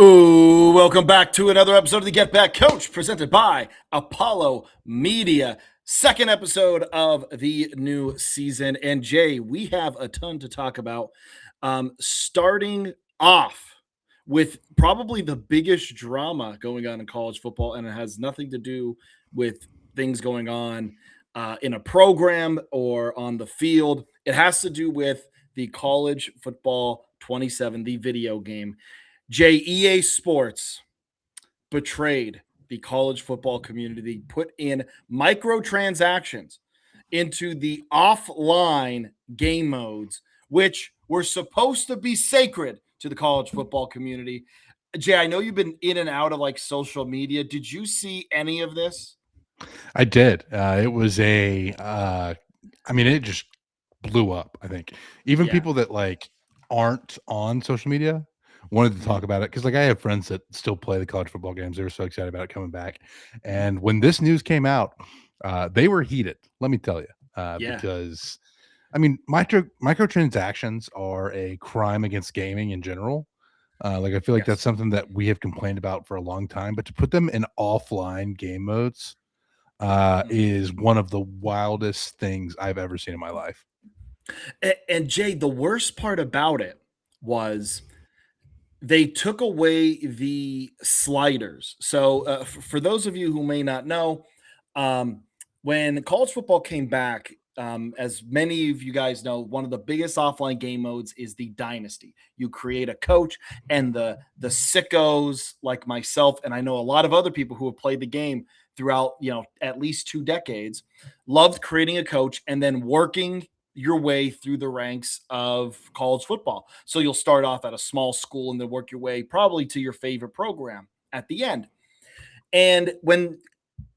Ooh, welcome back to another episode of the Get Back Coach presented by Apollo Media. Second episode of the new season. And Jay, we have a ton to talk about. Starting off with probably the biggest drama going on in college football, and it has nothing to do with things going on in a program or on the field. It has to do with the college football 27, the video game. JEA Sports betrayed the college football community. They put in microtransactions into the offline game modes, which were supposed to be sacred to the college football community. Jay, I know you've been in and out of like social media. Did you see any of this? I did. It was it just blew up, I think. Even Yeah. people that aren't on social media wanted to Mhm. talk about it because I have friends that still play the college football games. They were so excited about it coming back. And when this news came out, they were heated, let me tell you. Yeah. Because microtransactions are a crime against gaming in general. I feel like Yes. that's something that we have complained about for a long time, but to put them in offline game modes Mhm. is one of the wildest things I've ever seen in my life. And Jay, the worst part about it was they took away the sliders. So, for those of you who may not know, um, when college football came back, as many of you guys know, one of the biggest offline game modes is the dynasty. You create a coach, and the sickos like myself, and I know a lot of other people who have played the game throughout, at least 2 decades, loved creating a coach and then working your way through the ranks of college football. So you'll start off at a small school and then work your way probably to your favorite program at the end. And when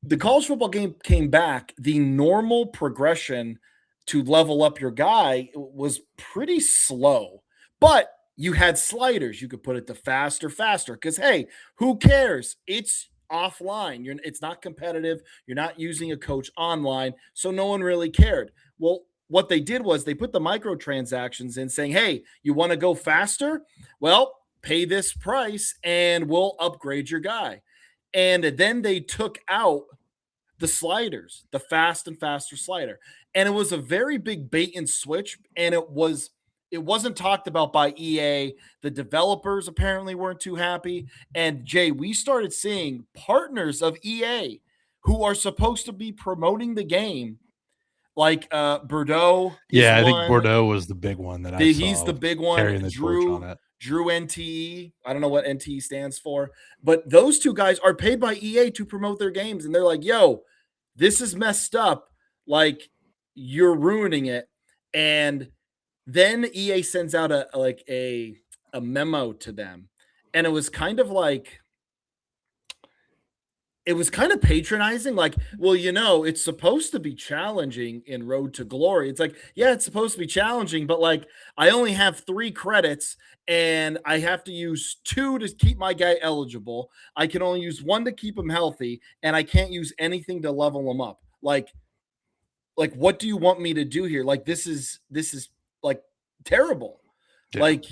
the college football game came back, the normal progression to level up your guy was pretty slow. But you had sliders. You could put it to faster because hey, who cares? It's offline. It's not competitive. You're not using a coach online, so no one really cared. Well, what they did was they put the microtransactions in saying, "Hey, you want to go faster? Well, pay this price and we'll upgrade your guy." And then they took out the sliders, the fast and faster slider. And it was a very big bait and switch. And it wasn't talked about by EA. The developers apparently weren't too happy. And Jay, we started seeing partners of EA who are supposed to be promoting the game, like Bordeaux is Yeah, I think one. Bordeaux was the big one that I He's saw the big one. carrying the torch on Drew it. Drew NTE. I don't know what NTE stands for, but those two guys are paid by EA to promote their games, and they're like, "Yo, this is messed up. Like, you're ruining it." And then EA sends out a memo to them, and it was kind of patronizing, like, well, it's supposed to be challenging in Road to Glory. It's like, yeah, it's supposed to be challenging, but like, I only have 3 credits and I have to use 2 to keep my guy eligible. I can only use 1 to keep him healthy, and I can't use anything to level him up. Like, what do you want me to do here? Like, this is like terrible. Yeah. Like,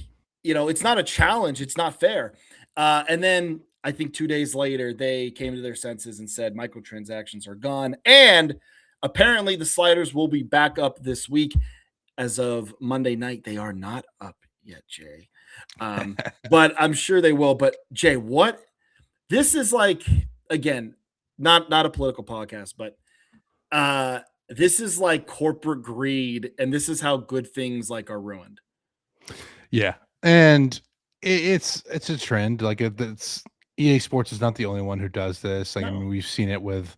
it's not a challenge. It's not fair. And then I think 2 days later, they came to their senses and said microtransactions are gone. And apparently, the sliders will be back up this week. As of Monday night, they are not up yet, Jay. But I'm sure they will. But Jay, what this is like, again, not a political podcast, but uh this is like corporate greed, and this is how good things like are ruined. Yeah. And it's a trend. It's EA Sports is not the only one who does this. No. We've seen it with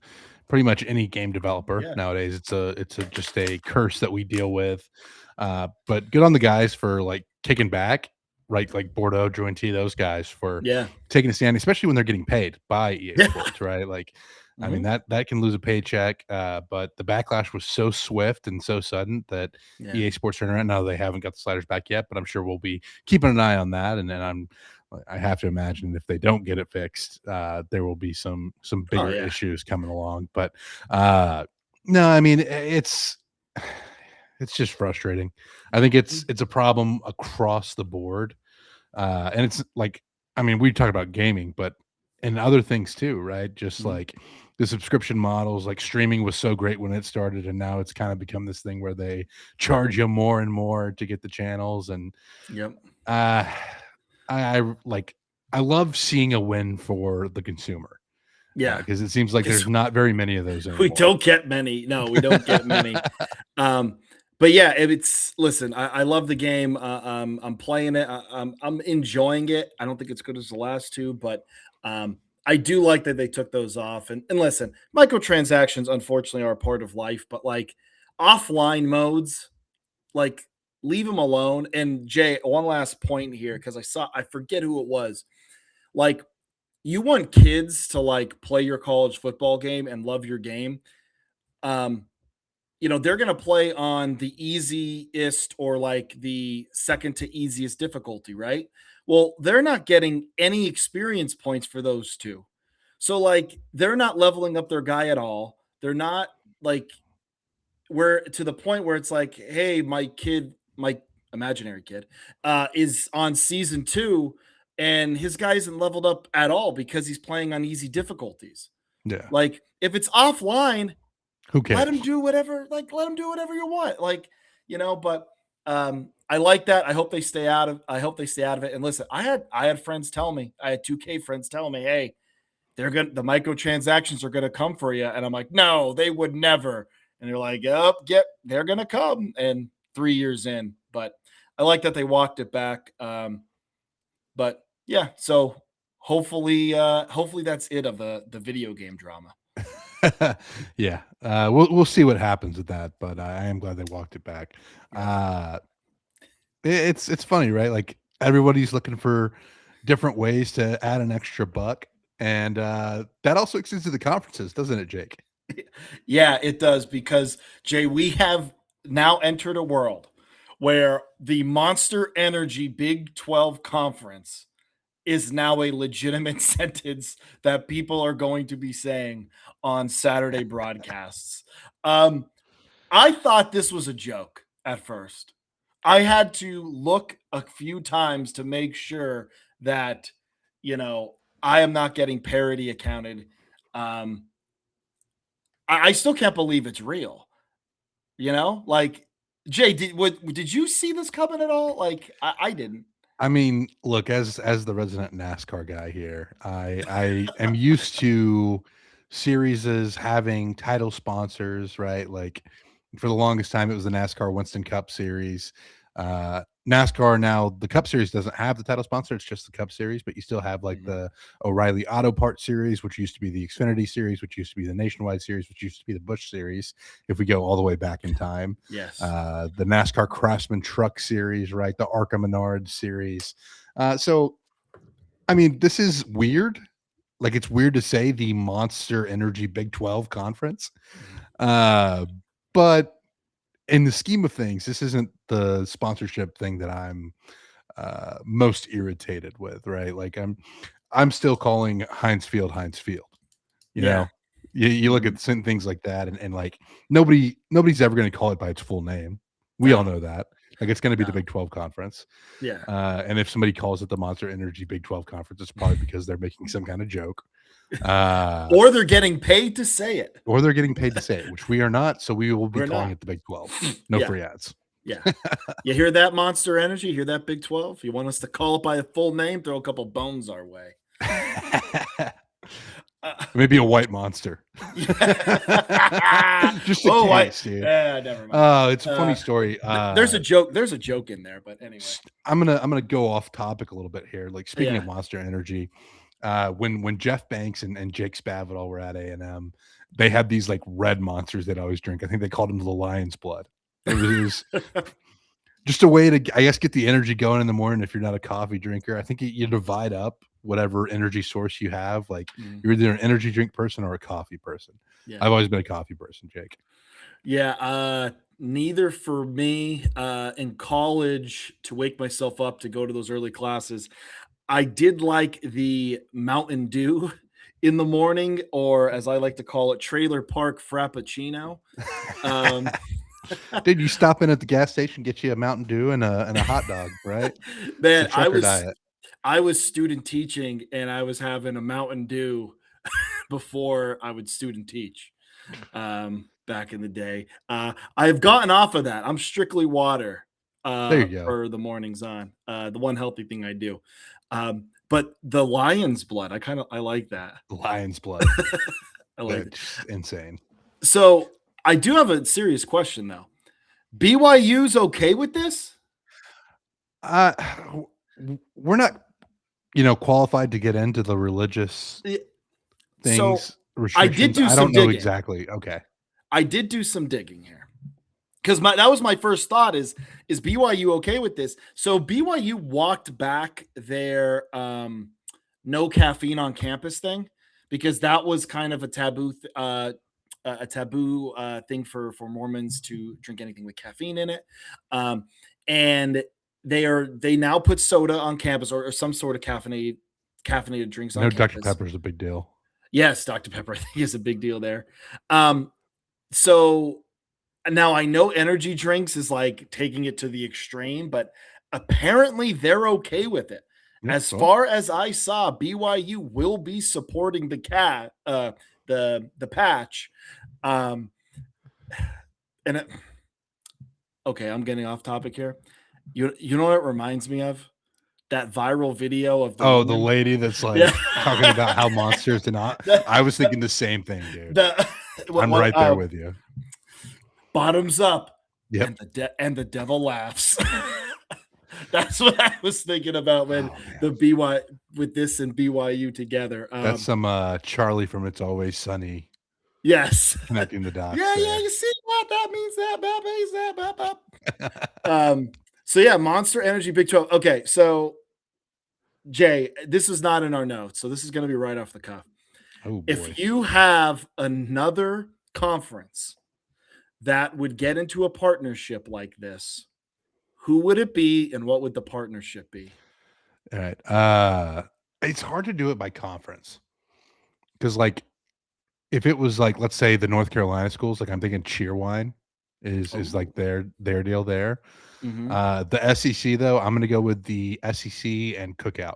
pretty much any game developer Yeah. nowadays. It's just a curse that we deal with. But good on the guys for kicking back, right? Like Bordeaux, Drew and T, those guys for Yeah. taking a stand, especially when they're getting paid by EA Yeah. Sports, right? Mhm. That can lose a paycheck. But the backlash was so swift and so sudden that Yeah. EA Sports turned around. Now they haven't got the sliders back yet, but I'm sure we'll be keeping an eye on that. And then I have to imagine if they don't get it fixed, there will be some Oh, bigger yeah. issues coming along. But no, I mean it's just frustrating. I think Mm. it's a problem across the board, and it's like I mean, we talk about gaming, but and other things too, right? Just Mhm. like the subscription models, like streaming was so great when it started, and now it's kind of become this thing where they charge you more and more to get the channels. And Yep. uh, I like I love seeing a win for the consumer Yeah. because it seems like there's 'Cause not very many of those we anymore. don't get many. No, we don't get many. Um, but yeah, if it's listen, I love the game. I'm playing it. I'm enjoying it. I don't think it's good as the last two, but I do like that they took those off. And listen, microtransactions unfortunately are a part of life, but like offline modes, like leave them alone. And Jay, one last point here because I forget who it was. Like you want kids to like play your college football game and love your game. Um, they're going to play on the easiest or like the second to easiest difficulty, right? Well, they're not getting any experience points for those two. So, like, they're not leveling up their guy at all. They're not like where to the point where it's like, hey, my imaginary kid, is on season two and his guy isn't leveled up at all because he's playing on easy difficulties. Yeah, Like, if it's offline, who let him cares? do whatever, like, let him do whatever you want. Like, but I like that. I hope they stay out of it. And listen, I had friends tell me, I had 2K friends tell me, hey, the microtransactions are gonna come for you. And I'm like, no, they would never. And they're like, yep, they're gonna come. And 3 years in. But I like that they walked it back. But yeah, so hopefully that's it of the video game drama. Yeah, we'll see what happens with that, but I am glad they walked it back. Yep. Uh, it's funny, right? Like everybody's looking for different ways to add an extra buck, and that also extends to the conferences, doesn't it, Jake? Yeah, it does because Jay, we have now entered a world where the Monster Energy Big 12 conference is now a legitimate sentence that people are going to be saying on Saturday broadcasts. Um, I thought this was a joke at first. I had to look a few times to make sure that, I am not getting parody accounted. Um, I still can't believe it's real. Like Jay, did you see this coming at all? Like I didn't. I mean, look, as the resident NASCAR guy here, I am used to series having title sponsors, right? Like for the longest time, it was the NASCAR Winston Cup Series. NASCAR now, the Cup Series doesn't have the title sponsor; it's just the Cup Series. But you still have like Mhm. the O'Reilly Auto Parts Series, which used to be the Xfinity Series, which used to be the Nationwide Series, which used to be the Busch Series. If we go all the way back in time, Yes. the NASCAR Craftsman Truck Series, right? The Arca Menard Series. So, I mean, this is weird. Like, it's weird to say the Monster Energy Big 12 conference. Mhm. Uh, but in the scheme of things, this isn't the sponsorship thing that I'm most irritated with, right? Like, I'm still calling Heinz Field Heinz Field. You Yeah. know, you look Mhm. at certain things like that, and like nobody's ever going to call it by its full name. We all No. know that. Like it's going to be the No. Big 12 conference, Yeah. and if somebody calls it the Monster Energy Big 12 conference, it's probably because they're making some kind of joke, uh, Or they're getting paid to say it. or they're getting paid to say it, which we are not. So we will be We're calling not. it the Big 12. No Yeah. free ads. Yeah. You hear that, Monster Energy? Hear that, Big 12? You want us to call it by a full name? Throw a couple bones our way. Uh, Maybe a white monster. yeah. Just a Oh, case, dude. never mind. It's a funny story. There's a joke. There's a joke in there, but anyway. I'm gonna go off topic a little bit here. Like speaking of Yeah. Monster Energy, when Jeff Banks and Jake Spavital were at A&M, they had these like red monsters they'd always drink. I think they called them the lion's blood. It was just a way to, I guess, get the energy going in the morning if you're not a coffee drinker. I think you divide up whatever energy source you have. Like Mm, you're either an energy drink person or a coffee person. yeah. I've always been a coffee person, Jake. Yeah, neither for me. In college, to wake myself up to go to those early classes, I did like the Mountain Dew in the morning, or as I like to call it, trailer park frappuccino. Um, Dude, you stop in at the gas station, get you a Mountain Dew and a hot dog, right? It's a man, trucker diet. I was student teaching and I was having a Mountain Dew before I would student teach back in the day. I've gotten off of that. I'm strictly water There you go. for the mornings on. The one healthy thing I do. But the lion's blood, I like that. Lion's blood. I like it. That's insane. So I do have a serious question though. BYU's okay with this? Uh, we're not, qualified to get into the religious Y- So things, I did restrictions. do I some don't know digging. exactly. Okay. I did do some digging here because that was my first thought is BYU okay with this? So BYU walked back their no caffeine on campus thing because that was kind of a taboo thing for Mormons to drink anything with caffeine in it. And they now put soda on campus or some sort of caffeinated drinks on No, Dr. campus. Pepper is a big deal. Yes, Dr. Pepper, I think is a big deal there. So now I know energy drinks is like taking it to the extreme, but apparently they're okay with it. Yeah, As well, far as I saw, BYU will be supporting the patch. Um, and okay, I'm getting off topic here. You know what it reminds me of? That viral video of the the woman. lady that's Yeah. like talking about how monsters do not. I was thinking the same thing, dude. I'm right there with you. Bottoms up, Yep. and the devil laughs. That's what I was thinking about when the BY with this and BYU together. That's some Charlie from It's Always Sunny Yes. connecting the dots. Yeah, there. you see what that means? So yeah, Monster Energy Big 12. Okay, so Jay, this is not in our notes, so this is going to be right off the cuff. Oh boy. If you have another conference that would get into a partnership like this, who would it be and what would the partnership be? All right. It's hard to do it by conference because, like, if it was like, let's say the North Carolina schools, like I'm thinking Cheerwine is like their deal there. Mhm. The SEC though, I'm going to go with the SEC and Cookout.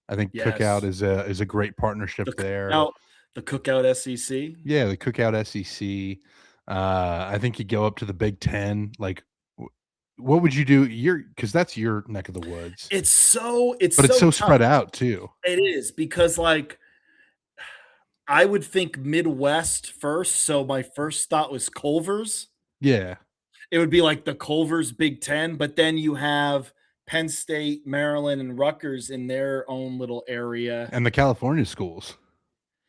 I think Cookout Yes. is a great partnership there. The Cookout SEC. Yeah, the Cookout SEC. I think you go up to the Big Ten. Like, what would you do? Because that's your neck of the woods, It's but it's so so tough. spread out too. It is because like I would think Midwest first. So my first thought was Culver's. Yeah, It would be like the Culver's Big Ten, but then you have Penn State, Maryland, and Rutgers in their own little area. and the California schools.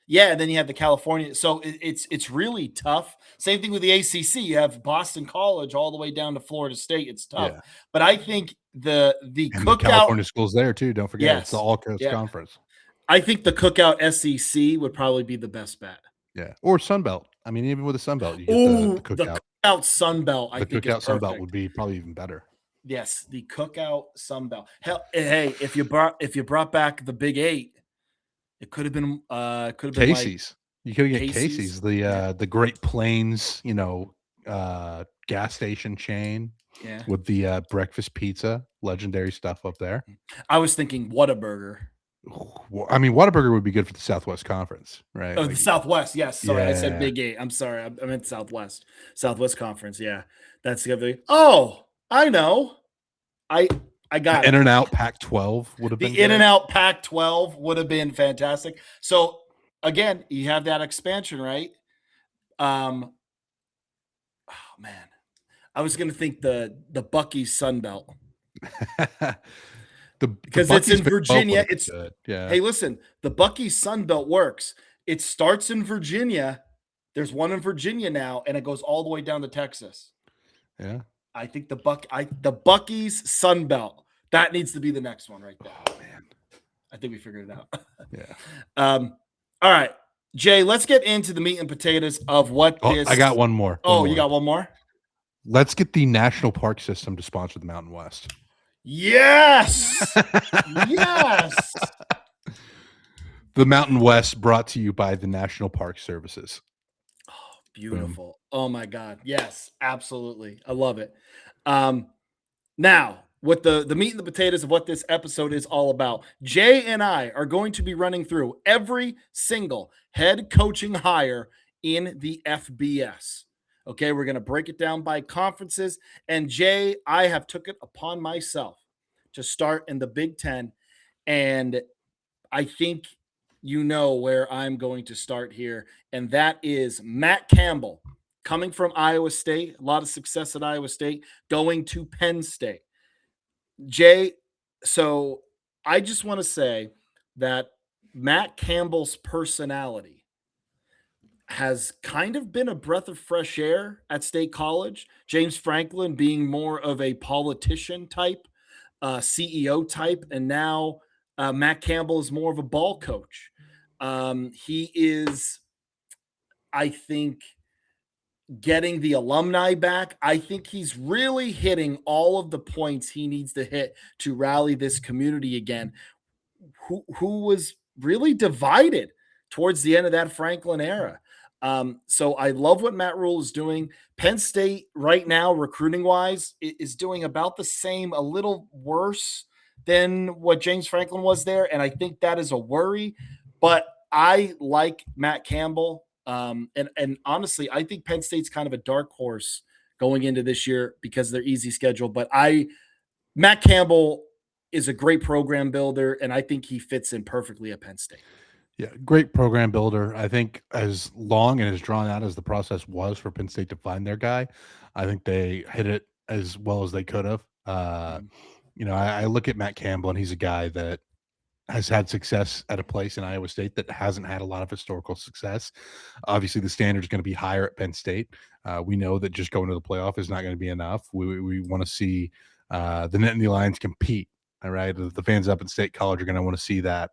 Yeah, and then you have the California. So it's really tough. Same thing with the ACC. You have Boston College all the way down to Florida State. It's tough. Yeah, But I think the and the Cookout. California schools there too. Don't forget, it's the Yes, All Coast yeah. Conference. I think the Cookout SEC would probably be the best bet. Yeah, or Sunbelt. I mean, even with the Sunbelt, you get the The Cookout. Cookout Sun Belt, I The think is Cookout Sunbelt perfect. would be probably even better. Yes, the Cookout Sun Belt. Hell, hey, if you brought back the Big Eight, it could have been like Casey's. You could get Casey's. Casey's, the Great Plains, gas station chain Yeah. with the breakfast pizza, legendary stuff up there. I was thinking Whataburger. Well, I mean, Whataburger would be good for the Southwest Conference, right? Oh, the Southwest. Yes. Sorry, I said Yeah. Big Eight. I'm sorry. I meant Southwest. Southwest Conference. Yeah. That's the other. Oh, I know. I got In it. and Out Pac-12 would have been The In and good. Out Pac-12 would have been fantastic. So again, you have that expansion, right? Oh man, I was gonna think the Bucky's Sun Belt The because it's Buc-ee's in Big 12 would Virginia. have been It's good. Yeah. Hey, listen, the Bucky's Sun Belt works. It starts in Virginia. There's one in Virginia now, and it goes all the way down to Texas. Yeah. I think the Bucky's Sun Belt, that needs to be the next one right there. Oh man. I think we figured it out. Yeah. All right, Jay, let's get into the meat and potatoes of what Oh, this. I got one more. You got one more? Let's get the National Park System to sponsor the Mountain West. Yes. Yes. The Mountain West brought to you by the National Park Services. Oh, beautiful. Boom. Oh my God. Yes, absolutely. I love it. Now, what the meat and the potatoes of what this episode is all about. Jay and I are going to be running through every single head coaching hire in the FBS. Okay, we're going to break it down by conferences. And Jay, I have took it upon myself to start in the Big Ten, and I think you know where I'm going to start here, and that is Matt Campbell coming from Iowa State. A lot of success at Iowa State, going to Penn State. Jay, so I just want to say that Matt Campbell's personality has kind of been a breath of fresh air at State College. James Franklin being more of a politician type, CEO type, and now Matt Campbell is more of a ball coach. He is, I think, getting the alumni back. I think he's really hitting all of the points he needs to hit to rally this community again, who was really divided towards the end of that Franklin era. So I love what Matt Rule is doing. Penn State right now, recruiting wise, is doing about the same, a little worse than what James Franklin was there. And I think that is a worry. But I like Matt Campbell. And honestly, I think Penn State's kind of a dark horse going into this year because of their easy schedule. But Matt Campbell is a great program builder, and I think he fits in perfectly at Penn State. Yeah, great program builder. I think as long and as drawn out as the process was for Penn State to find their guy, I think they hit it as well as they could have. Mhm. I look at Matt Campbell, and he's a guy that has had success at a place in Iowa State that hasn't had a lot of historical success. Obviously, the standard is going to be higher at Penn State. We know that just going to the playoff is not going to be enough. We want to see the Net and the Lions compete. All right, the fans up in State College are going to want to see that.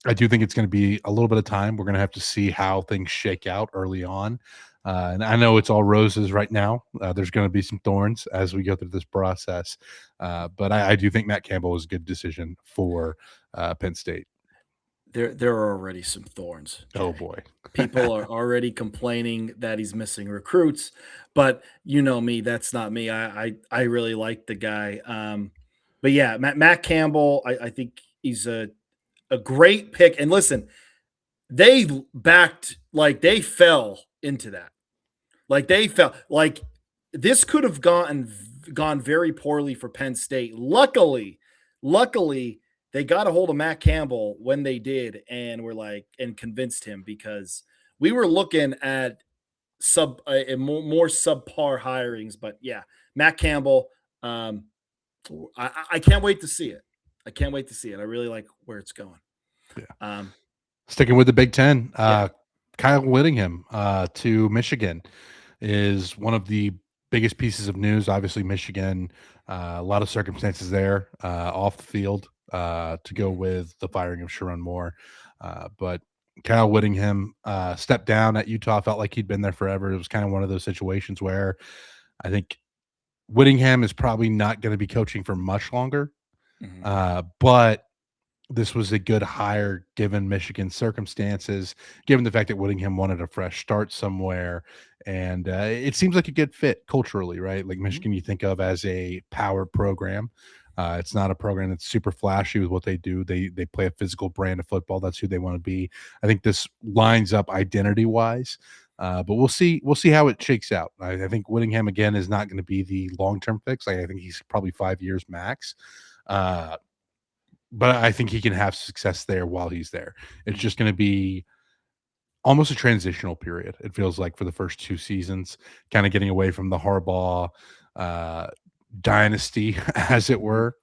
I do think it's going to be a little bit of time. We're going to have to see how things shake out early on. And I know it's all roses right now. There's going to be some thorns as we go through this process. But I do think Matt Campbell was a good decision for Penn State. There are already some thorns, Oh, Jay. boy. People are already complaining that he's missing recruits, but you know me, that's not me. I really like the guy. But yeah, Matt Campbell, I think he's a great pick. And listen, they backed like they fell into that. Like they fell like this could have gone very poorly for Penn State. Luckily, they got a hold of Matt Campbell when they did, and were like and convinced him because we were looking at more subpar hirings. But yeah, Matt Campbell, I can't wait to see it. I can't wait to see it. I really like where it's going. Yeah. Um, Sticking with the Big Ten, yeah. Kyle Whittingham to Michigan is one of the biggest pieces of news. Obviously, Michigan, a lot of circumstances there off the field to go with the firing of Sharon Moore. But Kyle Whittingham stepped down at Utah, felt like he'd been there forever. It was kind of one of those situations where I think Whittingham is probably not going to be coaching for much longer. Mhm. But this was a good hire given Michigan's circumstances, given the fact that Whittingham wanted a fresh start somewhere. And it seems like a good fit culturally, right? Like Mhm. Michigan, you think of as a power program. It's not a program that's super flashy with what they do. They play a physical brand of football. That's who they want to be. I think this lines up identity wise. But we'll see. We'll see how it shakes out. I think Whittingham again is not going to be the long term fix. I think he's probably 5 years max. But I think he can have success there while he's there. It's Mhm. just going to be almost a transitional period. It feels like for the first 2 seasons, kind of getting away from the Harbaugh uh, dynasty, as it Mhm. were.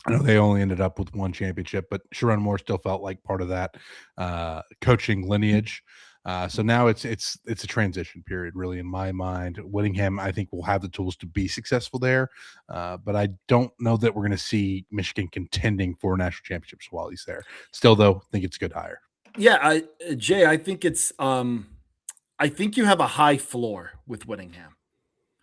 I know they only ended up with one championship, but Sharon Moore still felt like part of that coaching lineage. So now it's a transition period, really, in my mind. Whittingham, I think, will have the tools to be successful there, but I don't know that we're going to see Michigan contending for national championships while he's there. Still, though, I think it's a good hire. Yeah, Jay, I think you have a high floor with Whittingham.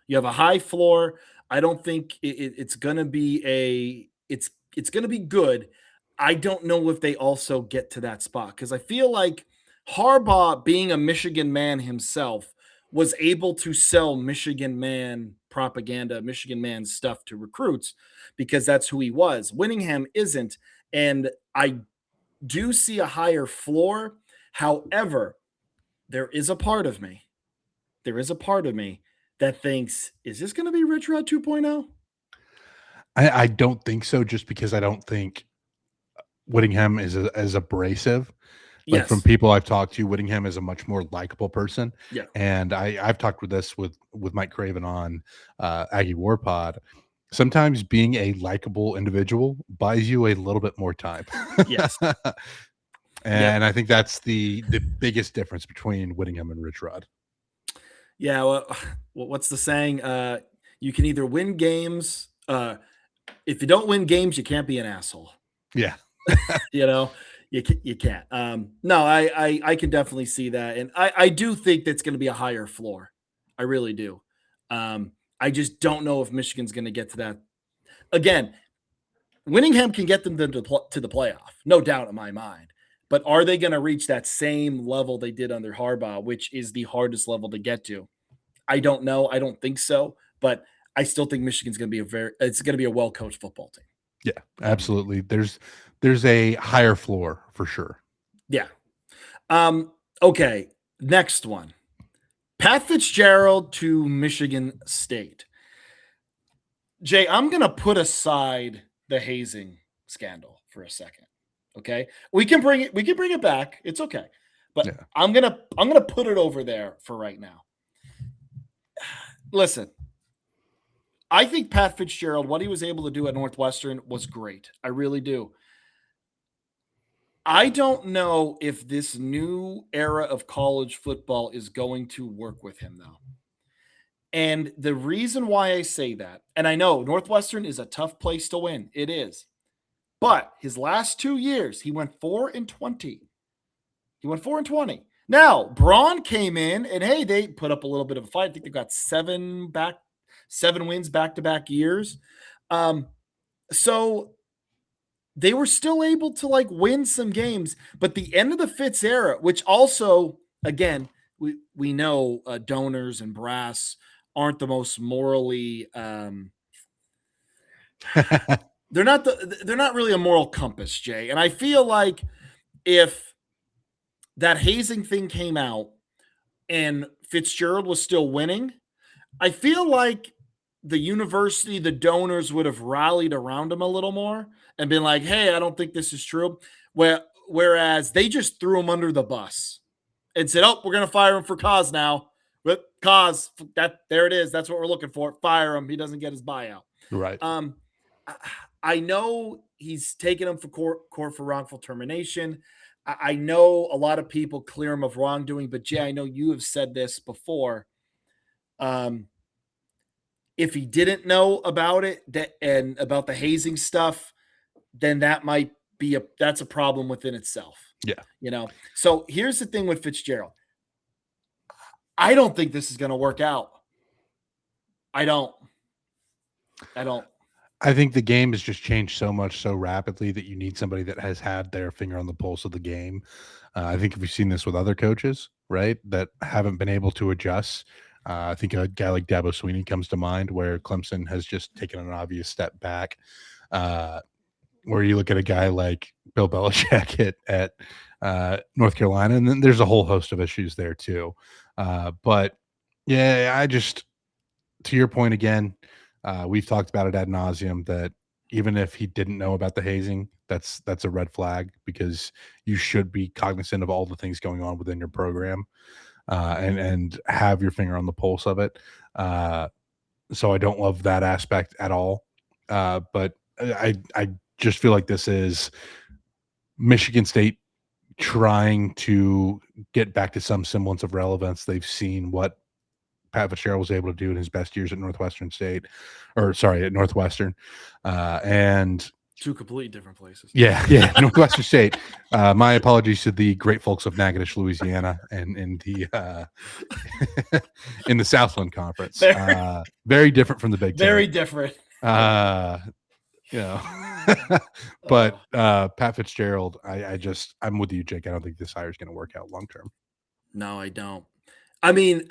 You have a high floor. I don't think it's gonna be it's gonna be good. I don't know if they also get to that spot because I feel like Harbaugh, being a Michigan man himself, was able to sell Michigan man propaganda, Michigan man stuff to recruits because that's who he was. Whittingham isn't. And I do see a higher floor. However, there is a part of me, that thinks, is this going to be Rich Rod 2.0? I don't think so, just because I don't think Whittingham is as abrasive. Like, from Yes. people I've talked to, Whittingham is a much more likable person. Yeah. And I've talked with this with Mike Craven on Aggie War Pod. Sometimes being a likable individual buys you a little bit more time. Yes. Yep. And I think that's the biggest difference between Whittingham and Rich Rod. Yeah. Well, what's the saying? You can either win games. If you don't win games, you can't be an asshole. Yeah. You know, you can't. No, I can definitely see that, and I do think that's going to be a higher floor. I really do. I just don't know if Michigan's going to get to that. Again, Winningham can get them to the playoff, no doubt in my mind. But are they going to reach that same level they did under Harbaugh, which is the hardest level to get to? I don't know. I don't think so. But I still think Michigan's going to be it's going to be a well coached football team. Yeah, absolutely. There's a higher floor for sure. Yeah. Okay. Next one. Pat Fitzgerald to Michigan State. Jay, I'm going to put aside the hazing scandal for a second. Okay? We can bring it back. It's okay. But Yeah. I'm going to put it over there for right now. Listen. I think Pat Fitzgerald, what he was able to do at Northwestern was great. I really do. I don't know if this new era of college football is going to work with him, though. And the reason why I say that, and I know Northwestern is a tough place to win. It is. But his last 2 years, he went 4-20. Now, Braun came in, and hey, they put up a little bit of a fight. I think they got 7 wins back-to-back years. So they were still able to win some games, but the end of the Fitz era, which also, again, we know donors and brass aren't the most morally they're not really a moral compass, Jay. And I feel like if that hazing thing came out and Fitzgerald was still winning, I feel like the university, the donors would have rallied around him a little more and been like, hey, I don't think this is true. Whereas they just threw him under the bus and said, oh, we're going to fire him for cause now. But cause, there it is. That's what we're looking for. Fire him. He doesn't get his buyout. Right. I know he's taken him for court for wrongful termination. I know a lot of people clear him of wrongdoing, but Jay, I know you have said this before. If he didn't know about it and about the hazing stuff, then that's a problem within itself. Yeah. So here's the thing with Fitzgerald. I don't think this is going to work out. I don't. I think the game has just changed so much so rapidly that you need somebody that has had their finger on the pulse of the game. I think we've seen this with other coaches, right, that haven't been able to adjust. I think a guy like Dabo Swinney comes to mind, where Clemson has just taken an obvious step back. Where you look at a guy like Bill Belichick at North Carolina, and then there's a whole host of issues there too. But yeah, to your point again, we've talked about it ad nauseum that even if he didn't know about the hazing, that's a red flag, because you should be cognizant of all the things going on within your program, and have your finger on the pulse of it. So I don't love that aspect at all. But I just feel like this is Michigan State trying to get back to some semblance of relevance. They've seen what Pat Fitzgerald was able to do in his best years at Northwestern, and two completely different places. Yeah, Northwestern State. My apologies to the great folks of Natchitoches, Louisiana, and in the in the Southland Conference. Very different from the Big Ten. Very different. But Pat Fitzgerald, I'm with you, Jake. I don't think this hire is going to work out long term. No, I don't. I mean,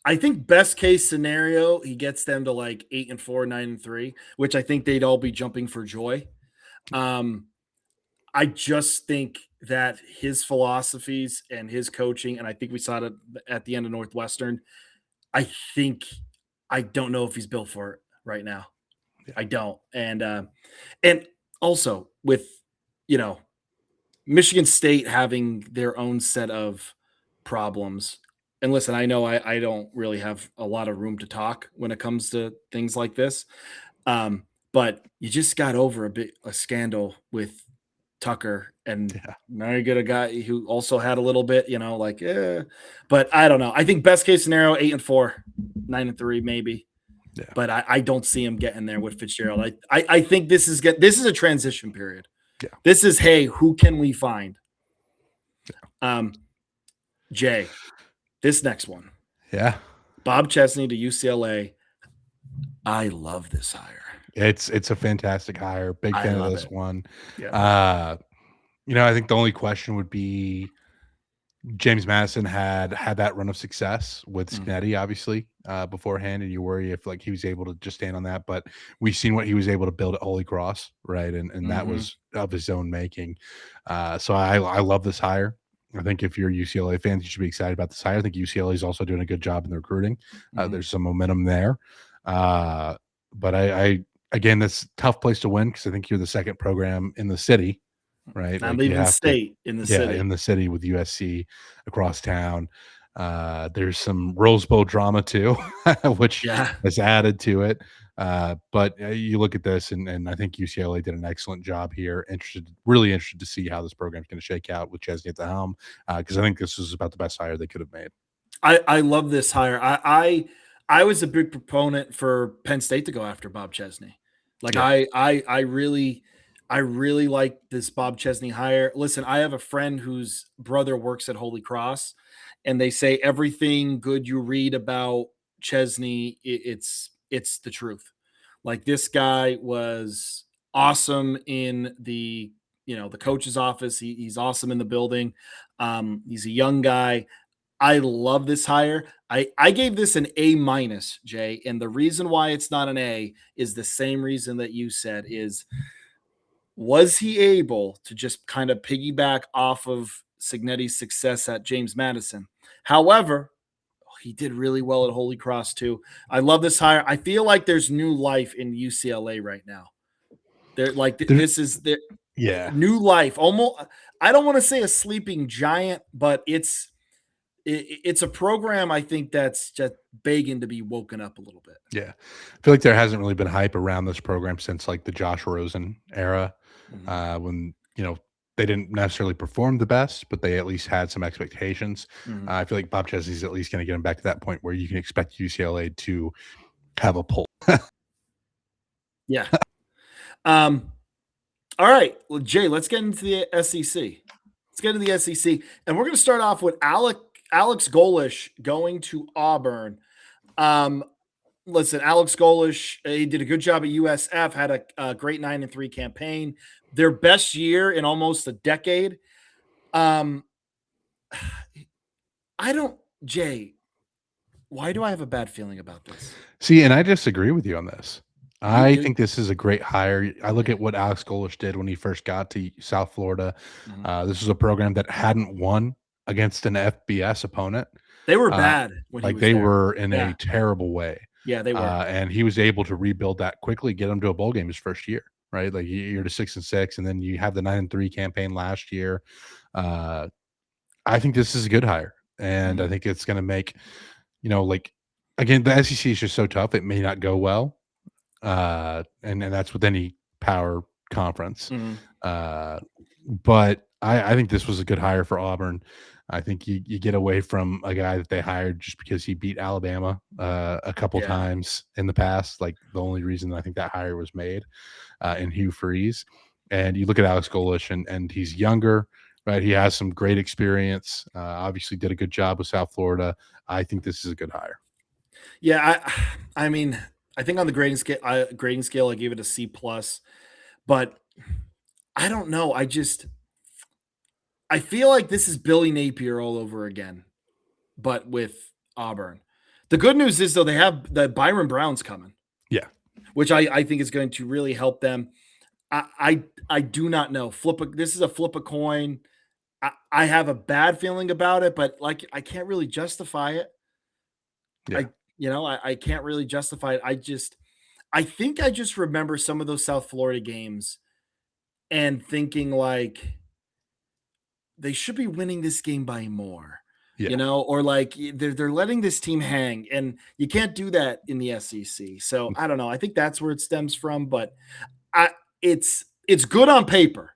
I think best case scenario, he gets them to like 8-4, 9-3, which I think they'd all be jumping for joy. Um, I just think that his philosophies and his coaching, and I think we saw it at the end of Northwestern. I think I don't know if he's built for it right now. Yeah, I don't, and also with you know Michigan State having their own set of problems. And listen, I know I don't really have a lot of room to talk when it comes to things like this. Um, but you just got over a scandal with Tucker, and yeah, now you get a guy who also had a little bit, but I don't know. I think best case scenario, 8-4, 9-3, maybe. yeah, But I don't see him getting there with Fitzgerald. I think this is a transition period. yeah, This is, hey, who can we find? Um, Jay, this next one, yeah. Bob Chesney to UCLA. I love this hire. It's a fantastic hire. Big I fan of love this it. one. Yeah. Uh, I think the only question would be James Madison had that run of success with Mhm. Scanetti, obviously, beforehand, and you worry if like he was able to just stand on that. But we've seen what he was able to build at Holy Cross, right? And that Mhm. was of his own making. So I love this hire. I think if you're UCLA fans, you should be excited about this hire. I think UCLA is also doing a good job in the recruiting. Mhm. There's some momentum there. Uh, but I again, that's a tough place to win because I think you're the second program in the city, right? Not Like you even have to, state in the yeah, in city. the city with USC across town. There's some Rose Bowl drama too, which Yeah. has added to it. But you look at this, and I think UCLA did an excellent job here. Really interested to see how this program is going to shake out with Chesney at the helm, because I think this is about the best hire they could have made. I love this hire. I was a big proponent for Penn State to go after Bob Chesney. Like Yeah, I really like this Bob Chesney hire. Listen, I have a friend whose brother works at Holy Cross, and they say everything good you read about Chesney, it's the truth. Like this guy was awesome in the coach's office. He's awesome in the building. He's a young guy. I love this hire. I gave this an A minus, Jay, and the reason why it's not an A is the same reason that you said is was he able to just kind of piggyback off of Signetti's success at James Madison? However, he did really well at Holy Cross too. I love this hire. I feel like there's new life in UCLA right now. They're like there, this is the yeah, new life. Almost, I don't want to say a sleeping giant, but it's a program I think that's just begging to be woken up a little bit. yeah. I feel like there hasn't really been hype around this program since like the Josh Rosen era, Mhm, when they didn't necessarily perform the best, but they at least had some expectations. mhm. I feel like Bob Chesney's at least going to get him back to that point where you can expect UCLA to have a pull. Yeah. Um, all right. Well, Jay, let's get into the SEC. Let's get into the SEC. And we're going to start off with Alex Golish going to Auburn. Um, Listen, Alex Golish, he did a good job at USF, had a great 9-3 campaign, their best year in almost a decade. Um, I don't, Jay, why do I have a bad feeling about this? See, and I disagree with you on this. You I do? think this is a great hire. I look Okay. at what Alex Golish did when he first got to South Florida. Mhm. This was a program that hadn't won against an FBS opponent. They were Uh, bad when he like was they there. were in Yeah. a terrible way. Yeah, they were. And he was able to rebuild that quickly, get them to a bowl game his first year, right? Like you're to 6-6, and then you have the 9-3 campaign last year. Uh, I think this is a good hire, and I Mhm. think it's going to make like again the SEC is just so tough. It may not go well, and that's with any power conference. Mhm. Uh, but I think this was a good hire for Auburn. I think you get away from a guy that they hired just because he beat Alabama a couple Yeah. times in the past. Like the only reason I think that hire was made in Hugh Freeze. And you look at Alex Golish, and he's younger, right? He has some great experience. Obviously, did a good job with South Florida. I think this is a good hire. Yeah, I mean, I think on the grading scale, I gave it a C plus, but I don't know. I feel like this is Billy Napier all over again, but with Auburn. The good news is though they have the Byron Brown's coming, Yeah. which I think is going to really help them. I do not know. This is a flip a coin. I have a bad feeling about it, but like I can't really justify it. Yeah. I I can't really justify it. I think I just remember some of those South Florida games and thinking like they should be winning this game by more, Yeah. or like they're letting this team hang, and you can't do that in the SEC. So I don't know. I think that's where it stems from, but I it's good on paper.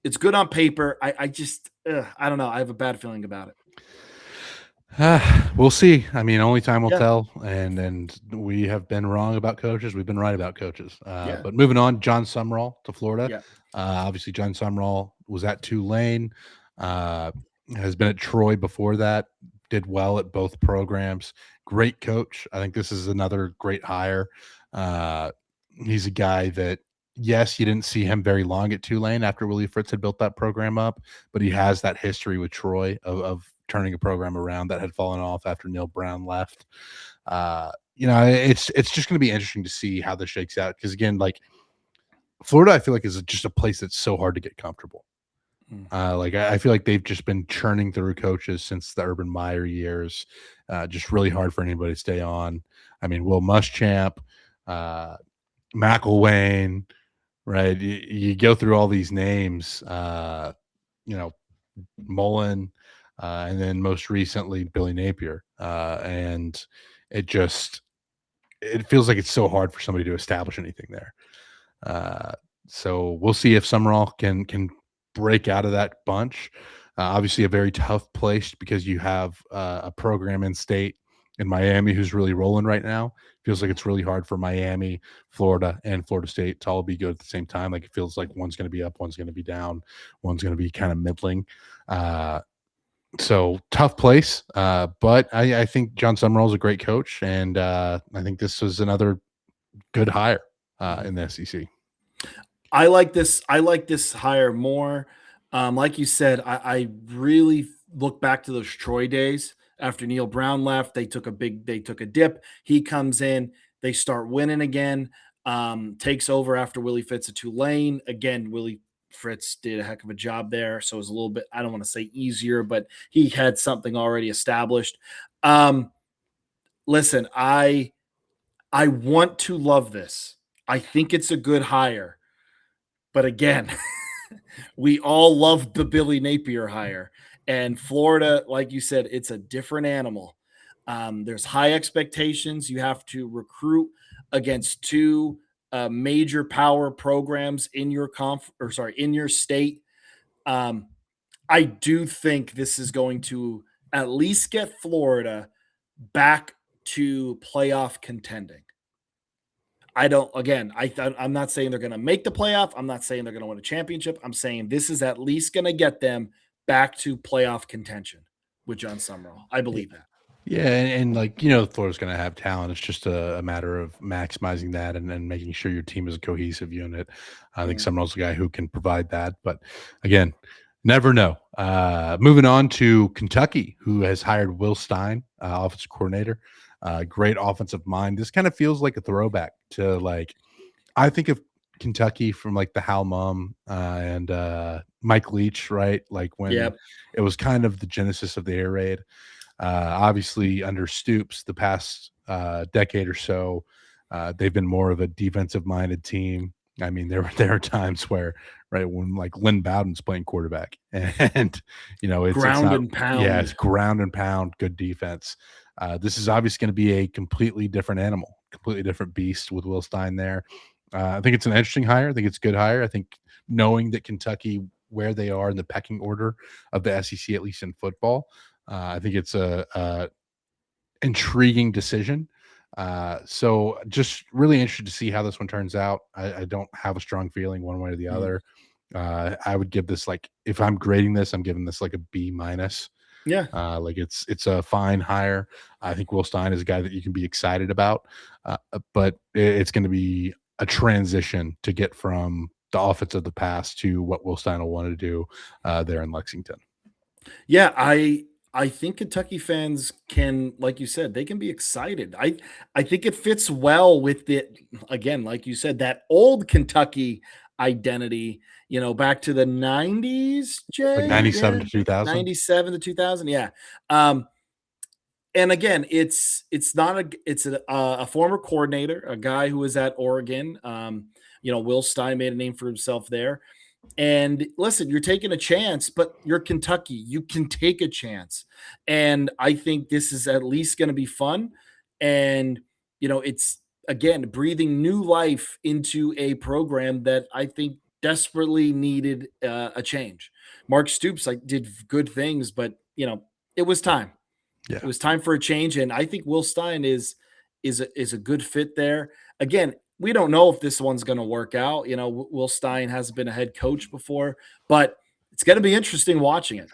It's good on paper. I just I don't know. I have a bad feeling about it. We'll see. I mean, only time will Yeah, tell, and we have been wrong about coaches. We've been right about coaches. yeah, But moving on, John Sumrall to Florida. yeah. Obviously, John Sumrall was at Tulane, uh, has been at Troy before that, did well at both programs. Great coach. I think this is another great hire. Uh, he's a guy that, yes, you didn't see him very long at Tulane after Willie Fritz had built that program up, but he has that history with Troy of turning a program around that had fallen off after Neil Brown left. It's just going to be interesting to see how this shakes out because again, like Florida, I feel like is just a place that's so hard to get comfortable. Mm. I feel like they've just been churning through coaches since the Urban Meyer years. Just really hard for anybody to stay on. I mean, Will Muschamp, uh, McElwain, right? You go through all these names, you know, Mullen, and then most recently Billy Napier, and it just it feels like it's so hard for somebody to establish anything there. Uh, so we'll see if Summerall can break out of that bunch. Obviously, a very tough place because you have a program in state in Miami who's really rolling right now. Feels like it's really hard for Miami, Florida, and Florida State to all be good at the same time. Like it feels like one's going to be up, one's going to be down, one's going to be kind of middling. Uh, so tough place, but I think John Summerall is a great coach, and I think this was another good hire in the SEC. I like this. I like this hire more. Like you said, I really look back to those Troy days after Neil Brown left. They took a dip. He comes in, they start winning again. Takes over after Willie Fitz at Tulane. Again, Willie Fritz did a heck of a job there. So it was a little bit, I don't want to say easier, but he had something already established. Um, Listen, I want to love this. I think it's a good hire. But again, we all loved the Billy Napier hire. And Florida, like you said, it's a different animal. There's high expectations. You have to recruit against two major power programs in your in your state. Um, I do think this is going to at least get Florida back to playoff contending. I don't. Again, I'm not saying they're going to make the playoff. I'm not saying they're going to win a championship. I'm saying this is at least going to get them back to playoff contention with John Summerall. I believe that. Yeah, and like Florida's going to have talent. It's just a matter of maximizing that and making sure your team is a cohesive unit. I think Mm. Summerall's a guy who can provide that. But again, never know. Moving on to Kentucky, who has hired Will Stein, offensive coordinator. Great offensive mind. This kind of feels like a throwback to like I think of Kentucky from like the Hal Mum and Mike Leach, right? Like when Yep. it was kind of the genesis of the air raid. Obviously, under Stoops, the past decade or so, they've been more of a defensive-minded team. I mean, there are times where, right, when like Lynn Bowden's playing quarterback, and it's Ground not, and yeah, pound. it's ground and pound, good defense. This is obviously going to be a completely different animal, completely different beast with Will Stein there. I think it's an interesting hire. I think it's a good hire. I think knowing that Kentucky, where they are in the pecking order of the SEC, at least in football, I think it's a intriguing decision. So just really interested to see how this one turns out. I don't have a strong feeling one way or the Mm. other. I would give this like if I'm grading this, I'm giving this like a B minus. Yeah. Like it's a fine hire. I think Will Stein is a guy that you can be excited about, but it's going to be a transition to get from the offense of the past to what Will Stein will want to do there in Lexington. Yeah. I think Kentucky fans can, like you said, they can be excited. I think it fits well with the, again, like you said, that old Kentucky identity, back to the 90s, Like Jay. Yeah. 97 to 2000. 97 to 2000. Yeah. Um, and again, it's not a it's a former coordinator, a guy who was at Oregon. Will Stein made a name for himself there. And listen, you're taking a chance, but you're Kentucky. You can take a chance. And I think this is at least going to be fun. And, it's again breathing new life into a program that I think desperately needed a change. Mark Stoops did good things, but, it was time. It Yeah. was time for a change. And I think Will Stein is a good fit there. Again, we don't know if this one's going to work out. Will Stein hasn't been a head coach before, but it's going to be interesting watching it.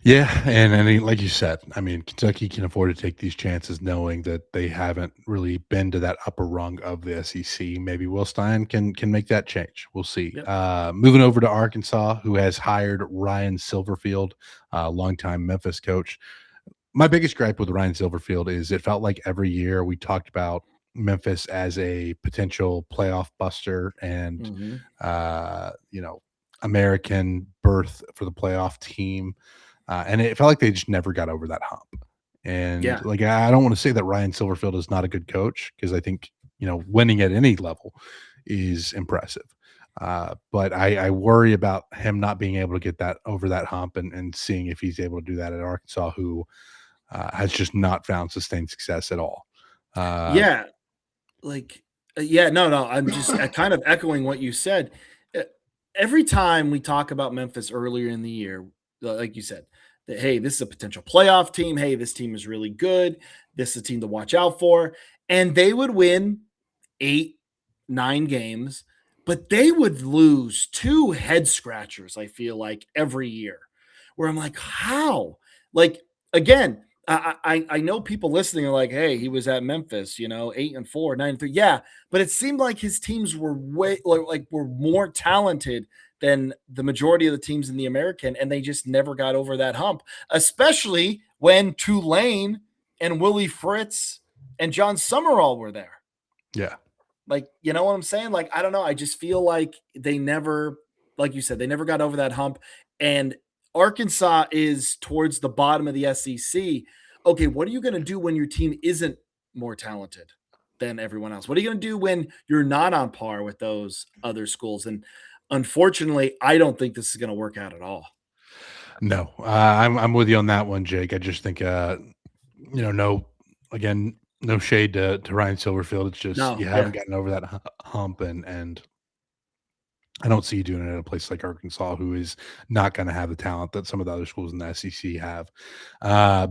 Yeah, and like you said, I mean, Kentucky can afford to take these chances knowing that they haven't really been to that upper rung of the SEC. Maybe Will Stein can make that change. We'll see. Yep. Moving over to Arkansas, who has hired Ryan Silverfield, longtime Memphis coach. My biggest gripe with Ryan Silverfield is it felt like every year we talked about Memphis as a potential playoff buster and Mhm. uh, you know, American berth for the playoff team. And it felt like they just never got over that hump. And Yeah. like I don't want to say that Ryan Silverfield is not a good coach because I think, winning at any level is impressive. But I worry about him not being able to get that over that hump and seeing if he's able to do that at Arkansas, who has just not found sustained success at all. Uh, Yeah. Like, yeah, no, I'm just kind of echoing what you said. Uh, Every time we talk about Memphis earlier in the year, like you said, that hey, this is a potential playoff team. Hey, this team is really good. This is a team to watch out for, and they would win 8, 9 games, but they would lose 2 head scratchers. I feel like every year, where I'm like, how? Like again, I know people listening are like, hey, he was at Memphis, 8-4, 9-3. Yeah, but it seemed like his teams were way like were more talented than the majority of the teams in the American, and they just never got over that hump, especially when Tulane and Willie Fritz and John Summerall were there. yeah. Like, you know what I'm saying? Like, I don't know. I just feel like they never, like you said, they never got over that hump. And Arkansas is towards the bottom of the SEC. Okay, what are you going to do when your team isn't more talented than everyone else? What are you going to do when you're not on par with those other schools? And unfortunately, I don't think this is going to work out at all. No, I'm with you on that one, Jake. I just think no, again, no shade to Ryan Silverfield. It's just No, you yeah. haven't gotten over that hump, and I don't see you doing it at a place like Arkansas, who is not going to have the talent that some of the other schools in the SEC have.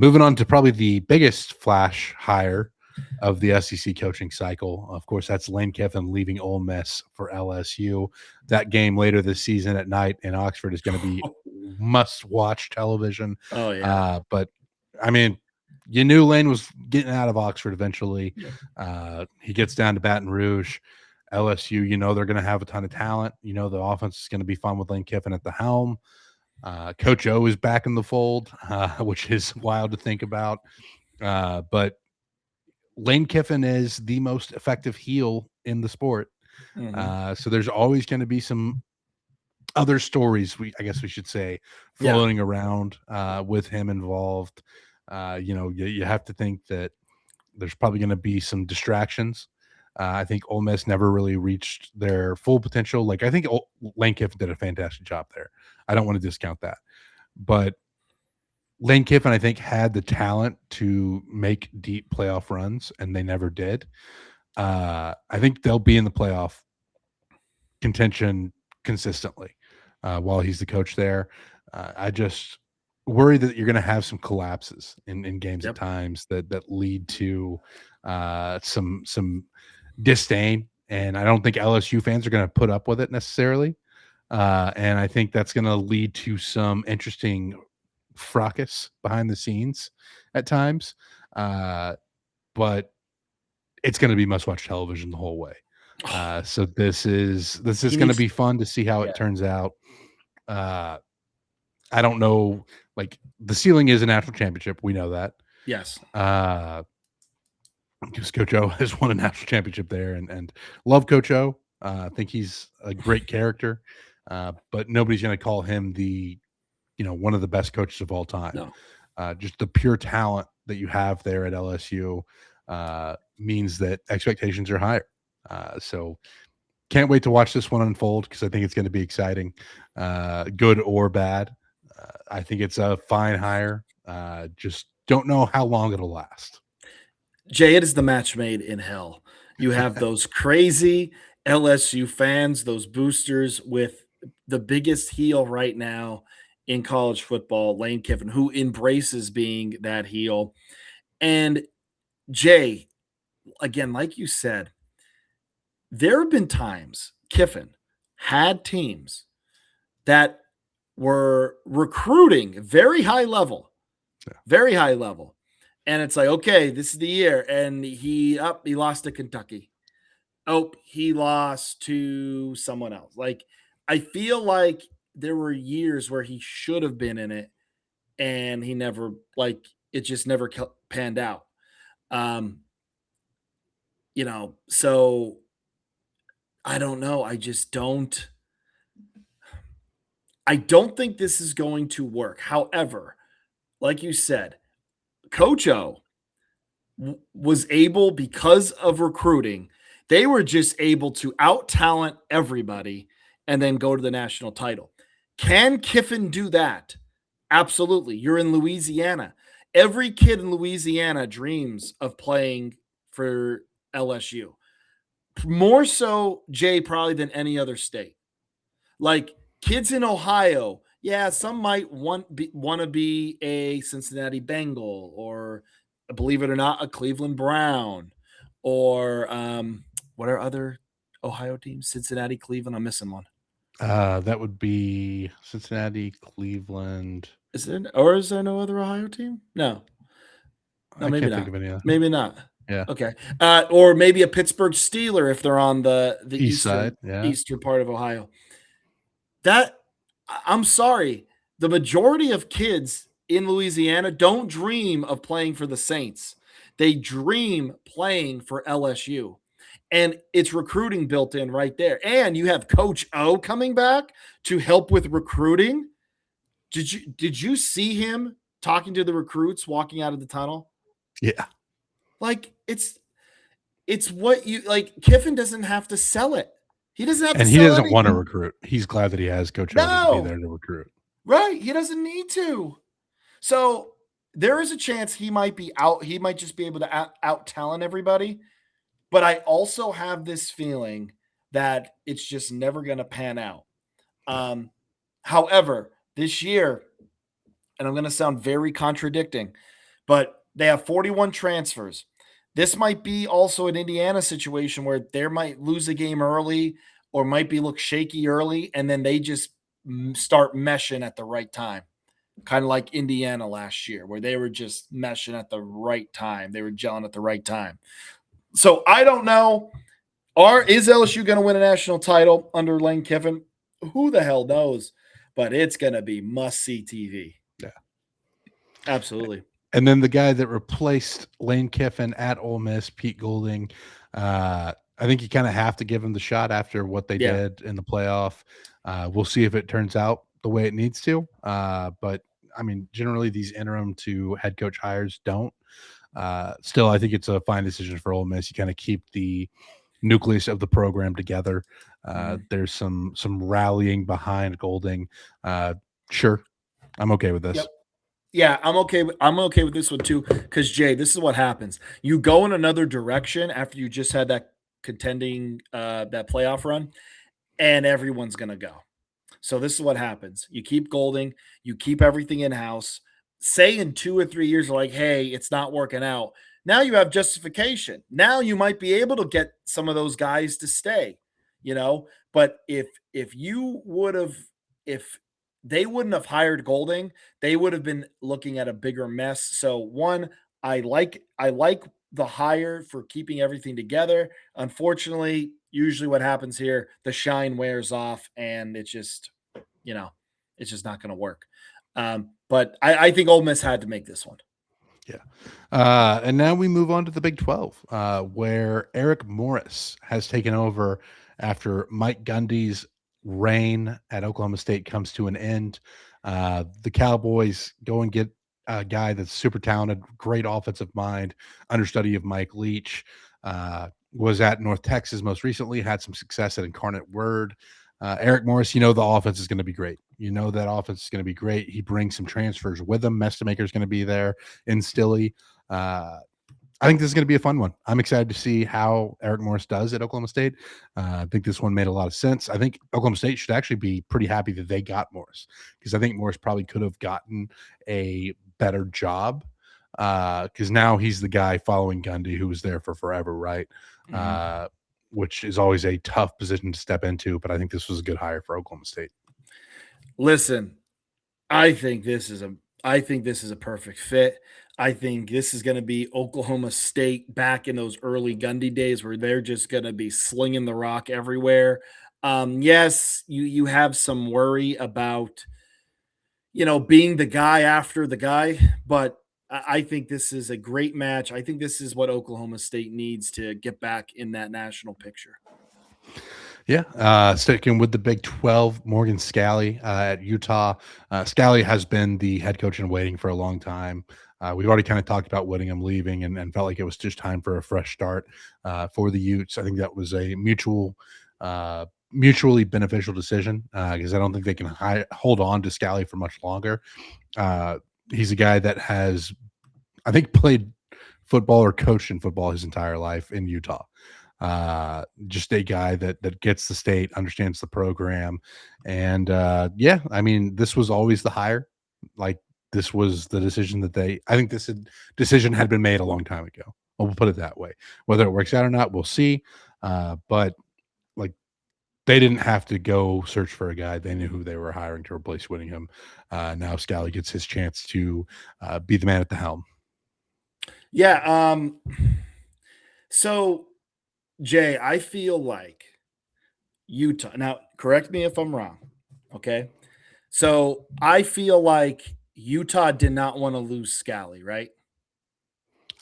Moving on to probably the biggest flash hire of the SEC coaching cycle. Of course, that's Lane Kiffin leaving Ole Miss for LSU. That game later this season at night in Oxford is going to be must-watch television. Oh, yeah. But I mean, you knew Lane was getting out of Oxford eventually. Yep. He gets down to Baton Rouge. LSU, they're going to have a ton of talent. The offense is going to be fun with Lane Kiffin at the helm. Coach O is back in the fold, which is wild to think about. But Lane Kiffin is the most effective heel in the sport. Mhm. So there's always going to be some other stories, I guess we should say, Yeah. floating around with him involved. You have to think that there's probably going to be some distractions. I think Ole Miss never really reached their full potential. Like I think Lane Kiffin did a fantastic job there. I don't want to discount that, but Lane Kiffin, I think, had the talent to make deep playoff runs, and they never did. I think they'll be in the playoff contention consistently while he's the coach there. I just worry that you're going to have some collapses in games at Yep. times that lead to some disdain, and I don't think LSU fans are going to put up with it necessarily. And I think that's going to lead to some interesting fracas behind the scenes at times. But it's going to be must-watch television the whole way. So this is He going to needs be fun to see how Yeah. it turns out. Uh, I don't know, like, the ceiling is a national championship, we know that. Yes. Uh, because Coach O has won a national championship there, and love Coach O. I think he's a great character, but nobody's gonna call him one of the best coaches of all time. No. Just the pure talent that you have there at LSU means that expectations are higher. So can't wait to watch this one unfold because I think it's going to be exciting, good or bad. I think it's a fine hire. Just don't know how long it'll last. Jay, it is the match made in hell. You have those crazy LSU fans, those boosters with the biggest heel right now in college football, Lane Kiffin, who embraces being that heel. And Jay, again, like you said, there have been times Kiffin had teams that were recruiting very high level. And it's like, okay, this is the year. And he lost to Kentucky. Oh, he lost to someone else. Like, I feel like there were years where he should have been in it and he never, like, it just never panned out. Um, so I don't know. I don't think this is going to work. However, like you said, Coach O was able, because of recruiting, they were just able to out talent everybody and then go to the national title. Can Kiffin do that? Absolutely. You're in Louisiana. Every kid in Louisiana dreams of playing for LSU. More so, Jay, probably than any other state. Like kids in Ohio, yeah, some might want to be a Cincinnati Bengal or, believe it or not, a Cleveland Brown or what are other Ohio teams? Cincinnati, Cleveland. I'm missing one. That would be Cincinnati, Cleveland. Is there no other Ohio team? No, no, I maybe can't think not. of any other. Maybe not. Yeah. Okay, or maybe a Pittsburgh Steeler if they're on the East side. Yeah. eastern part of Ohio. That I'm sorry, the majority of kids in Louisiana don't dream of playing for the Saints. They dream playing for LSU. And it's recruiting built in right there. And you have Coach O coming back to help with recruiting. Did you see him talking to the recruits walking out of the tunnel? Yeah. Like it's what you like. Kiffin doesn't have to sell it. He doesn't have to And he sell doesn't want to anything. recruit. He's glad that he has Coach O to be No. there to recruit. Right. He doesn't need to. So there is a chance he might be out. He might just be able to out talent everybody. But I also have this feeling that it's just never going to pan out. Um, However, this year, and I'm going to sound very contradicting, but they have 41 transfers. This might be also an Indiana situation where they might lose a game early or might be look shaky early, and then they just start meshing at the right time. Kind of like Indiana last year, where they were just meshing at the right time. They were gelling at the right time. So I don't know. Is LSU going to win a national title under Lane Kiffin? Who the hell knows? But it's going to be must-see TV. Yeah. Absolutely. And then the guy that replaced Lane Kiffin at Ole Miss, Pete Golding, I think you kind of have to give him the shot after what they did in the playoff. We'll see if it turns out the way it needs to. But I mean, generally these interim to head coach hires don't. Still, I think it's a fine decision for Ole Miss. You kind of keep the nucleus of the program together. There's some rallying behind Golding. Sure, I'm okay with this. Yep. Yeah, I'm okay. I'm okay with this one too. Because Jay, this is what happens. You go in another direction after you just had that contending that playoff run, and everyone's gonna go. So this is what happens. You keep Golding, you keep everything in house. Say in 2 or 3 years, like, hey, it's not working out. Now you have justification. Now you might be able to get some of those guys to stay, you know. But if you would have, if they wouldn't have hired Golding, they would have been looking at a bigger mess. So one, I like the hire for keeping everything together. Unfortunately, usually what happens here, the shine wears off and it's just not going to work. But I think Ole Miss had to make this one. Yeah. And now we move on to the Big 12, where Eric Morris has taken over after Mike Gundy's reign at Oklahoma State comes to an end. The Cowboys go and get a guy that's super talented, great offensive mind, understudy of Mike Leach. Was at North Texas most recently, had some success at Incarnate Word. Eric Morris, you know the offense is going to be great. You know that offense is going to be great. He brings some transfers with him. Mestamaker is going to be there in Stilly. I think this is going to be a fun one. I'm excited to see how Eric Morris does at Oklahoma State. I think this one made a lot of sense. I think Oklahoma State should actually be pretty happy that they got Morris, because I think Morris probably could have gotten a better job, because now he's the guy following Gundy, who was there for forever, right? Mhm. Which is always a tough position to step into. But I think this was a good hire for Oklahoma State. Listen, I think this is a I think this is a perfect fit. I think this is going to be Oklahoma State back in those early Gundy days where they're just going to be slinging the rock everywhere. Yes, you have some worry about being the guy after the guy, but I think this is a great match. I think this is what Oklahoma State needs to get back in that national picture. Yeah, sticking with the Big 12, Morgan Scalley at Utah. Scalley has been the head coach in waiting for a long time. We've already kind of talked about Whittingham leaving, and felt like it was just time for a fresh start for the Utes. I think that was a mutually beneficial decision, because I don't think they can hold on to Scalley for much longer. Uh, he's a guy that has, I think, played football or coached in football his entire life in Utah. Just a guy that gets the state, understands the program, and yeah, I mean, this was always the hire. Like, this was the decision that I think decision had been made a long time ago. We'll put it that way. Whether it works out or not, we'll see. But like, they didn't have to go search for a guy. They knew who they were hiring to replace Whittingham. Now Scally gets his chance to be the man at the helm. Yeah. So Jay, I feel like Utah. Now, correct me if I'm wrong. Okay. So I feel like Utah did not want to lose Scally, right?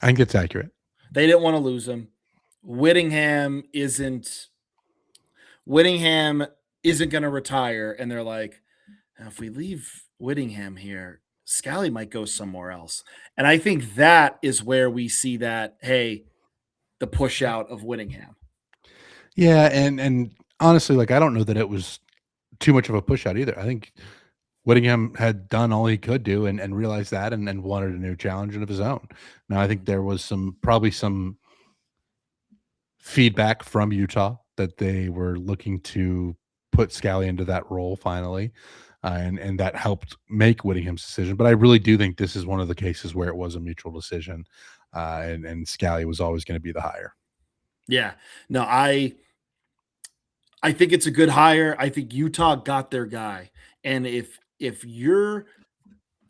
I think it's accurate. They didn't want to lose him. Whittingham isn't Whittingham isn't going to retire, and they're like, if we leave Whittingham here, Scally might go somewhere else. And I think that is where we see that, hey, the push out of Whittingham. Yeah, and honestly, like, I don't know that it was too much of a push out either. I think Whittingham had done all he could do, and realized that, and wanted a new challenge of his own. Now, I think there was probably some feedback from Utah that they were looking to put Scally into that role finally, and that helped make Whittingham's decision. But I really do think this is one of the cases where it was a mutual decision, and Scally was always going to be the hire. Yeah. No, I think it's a good hire. I think Utah got their guy. And if you're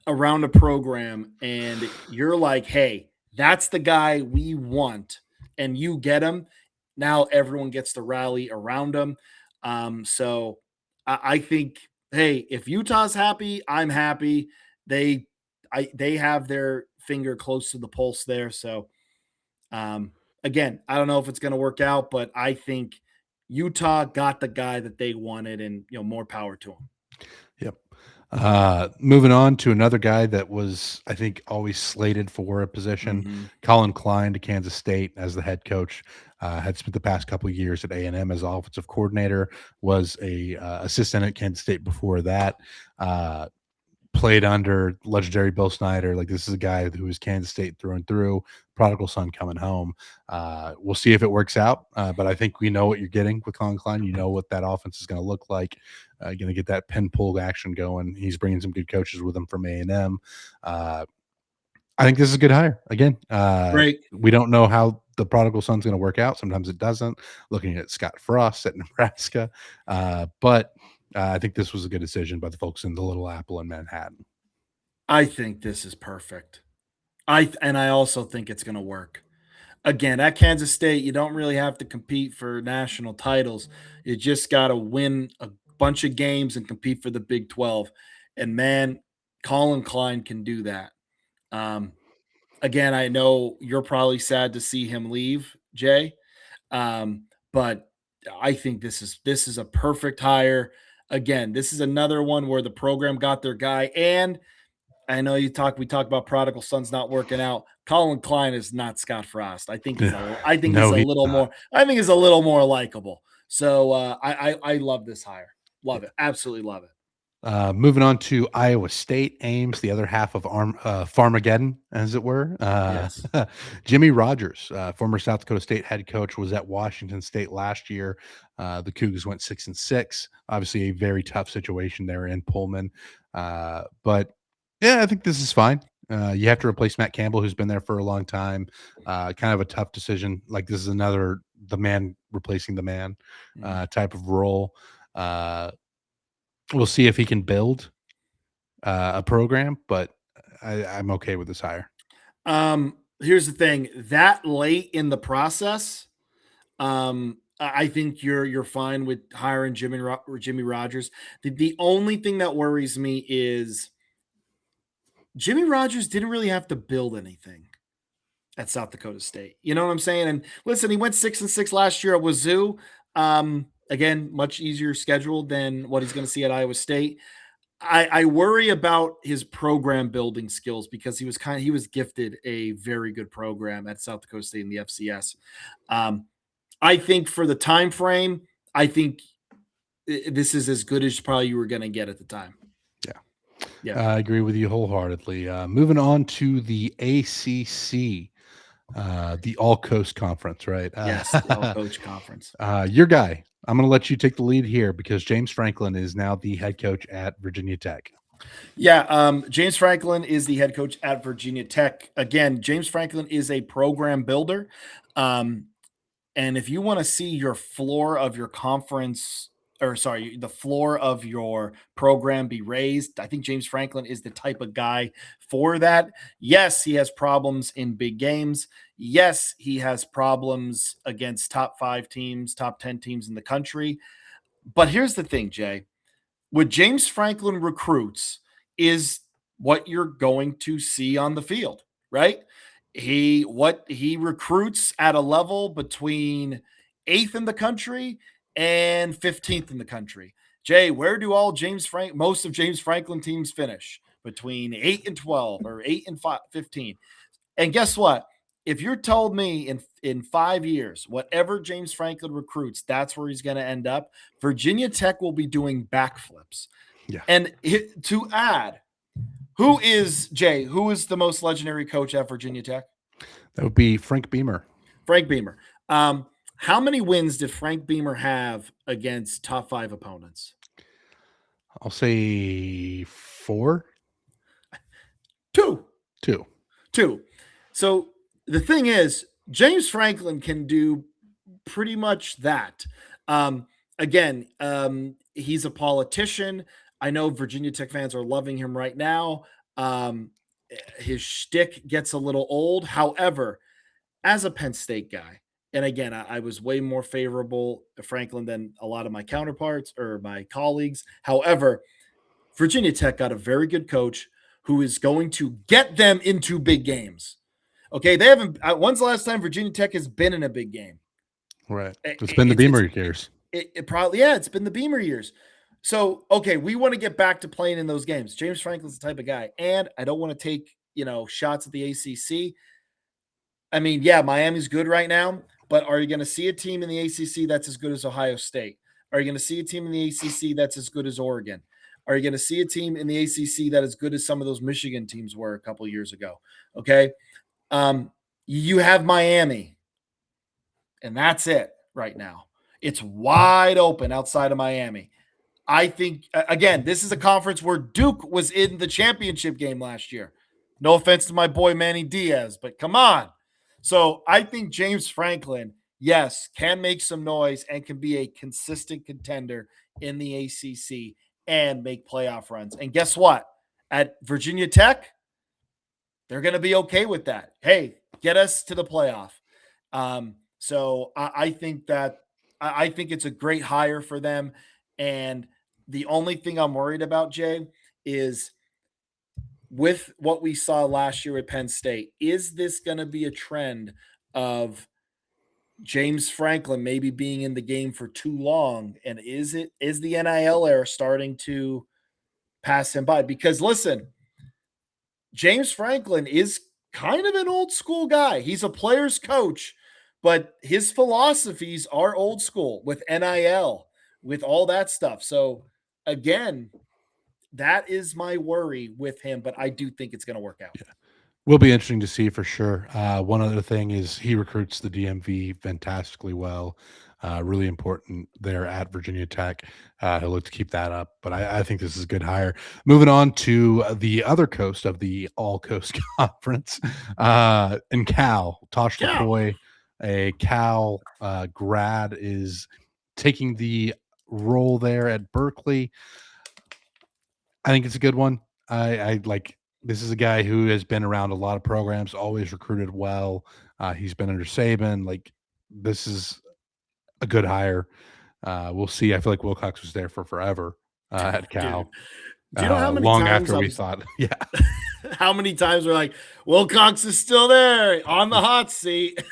around a program and you're like, "Hey, that's the guy we want," and you get him, now everyone gets to rally around him. So I think, hey, if Utah's happy, I'm happy. They they have their finger close to the pulse there. So um, again, I don't know if it's going to work out, but I think Utah got the guy that they wanted, and more power to him. Yep. Moving on to another guy that was, I think, always slated for a position, Mhm. Colin Klein to Kansas State as the head coach. Had spent the past couple of years at A&M as offensive coordinator, was a assistant at Kansas State before that. Played under legendary Bill Snyder. Like, this is a guy who is Kansas State through and through, prodigal son coming home. We'll see if it works out, but I think we know what you're getting with Colin Klein. You know what that offense is going to look like. Going to get that pin pull action going. He's bringing some good coaches with him from A&M. I think this is a good hire. Again, Great. we don't know how the prodigal son's going to work out. Sometimes it doesn't. Looking at Scott Frost at Nebraska, but I think this was a good decision by the folks in the Little Apple in Manhattan. I think this is perfect. I also think it's going to work. Again, at Kansas State, you don't really have to compete for national titles. You just got to win a bunch of games and compete for the Big 12. And man, Colin Klein can do that. Um, Again, I know you're probably sad to see him leave, Jay, but I think this is a perfect hire. Again, this is another one where the program got their guy, and I know we talk about prodigal sons not working out. Colin Klein is not Scott Frost. I think he's No, a he's little not. more likable. So I love this hire. Love it. Absolutely love it. Moving on to Iowa State, Ames, the other half of Farmageddon, as it were. Yes. Jimmy Rogers, former South Dakota State head coach, was at Washington State last year. The Cougars went 6-6. Obviously, a very tough situation there in Pullman. But yeah, I think this is fine. You have to replace Matt Campbell, who's been there for a long time. Kind of a tough decision. Like, this is another the man replacing the man type of role. We'll see if he can build a program, but I'm okay with this hire. Here's the thing: that late in the process, I think you're fine with hiring Jimmy Rogers. The only thing that worries me is Jimmy Rogers didn't really have to build anything at South Dakota State. You know what I'm saying? And listen, he went 6-6 last year at Wazoo. Again, much easier schedule than what he's going to see at Iowa State. I worry about his program building skills because he was gifted a very good program at South Dakota State in the FCS. I think for the time frame, I think this is as good as probably you were going to get at the time. Yeah, I agree with you wholeheartedly. Moving on to the ACC, the All Coast Conference, right? Yes, the All Coach Conference. Your guy. I'm going to let you take the lead here because James Franklin is now the head coach at Virginia Tech. Yeah, James Franklin is the head coach at Virginia Tech. Again, James Franklin is a program builder. And if you want to see your floor of your conference, or sorry, the floor of your program be raised, I think James Franklin is the type of guy for that. Yes, he has problems in big games. Yes, he has problems against top 5 teams, top 10 teams in the country. But here's the thing, Jay. What James Franklin recruits is what you're going to see on the field, right? He recruits at a level between 8th in the country and 15th in the country. Jay, where do most of James Franklin teams finish? Between 8 and 12 or 8 and 15. And guess what? If you're told me in 5 years, whatever James Franklin recruits, that's where he's going to end up, Virginia Tech will be doing backflips. Yeah. And to add, who is the most legendary coach at Virginia Tech? That would be Frank Beamer. Frank Beamer. How many wins did Frank Beamer have against top 5 opponents? I'll say 4. 2. 2. So the thing is, James Franklin can do pretty much that. Again, he's a politician. I know Virginia Tech fans are loving him right now. His shtick gets a little old. However, as a Penn State guy, and again, I was way more favorable to Franklin than a lot of my counterparts or my colleagues. However, Virginia Tech got a very good coach who is going to get them into big games. Okay, they haven't. When's the last time Virginia Tech has been in a big game? Right. It's been the Beamer years. It probably, yeah, it's been the Beamer years. So, okay, we want to get back to playing in those games. James Franklin's the type of guy, and I don't want to take shots at the ACC. I mean, yeah, Miami's good right now, but are you going to see a team in the ACC that's as good as Ohio State? Are you going to see a team in the ACC that's as good as Oregon? Are you going to see a team in the ACC that is as good as some of those Michigan teams were a couple years ago? Okay, you have Miami, and that's it right now. It's wide open outside of Miami. I think, again, this is a conference where Duke was in the championship game last year. No offense to my boy Manny Diaz, but come on. So I think James Franklin, yes, can make some noise and can be a consistent contender in the ACC and make playoff runs. And guess what? At Virginia Tech, they're going to be okay with that. Hey, get us to the playoff. So I think it's a great hire for them. And the only thing I'm worried about, Jay, is with what we saw last year at Penn State, is this going to be a trend of James Franklin maybe being in the game for too long? And is the NIL era starting to pass him by? Because listen, James Franklin is kind of an old school guy. He's a player's coach, but his philosophies are old school with NIL, with all that stuff. So again, that is my worry with him, but I do think it's going to work out. Yeah. Will be interesting to see for sure. One other thing is he recruits the DMV fantastically well. Really important there at Virginia Tech. He'll look to keep that up, but I think this is a good hire. Moving on to the other coast of the All Coast Conference, in Cal, Tosh Cal. Lapoy, a Cal grad, is taking the role there at Berkeley. I think it's a good one. I like this is a guy who has been around a lot of programs, always recruited well. He's been under Saban. Like this is a good hire. We'll see. I feel like Wilcox was there for forever at Dude, Cal. do you know how many Long times after I we was thought, yeah, how many times we're like, Wilcox is still there on the hot seat?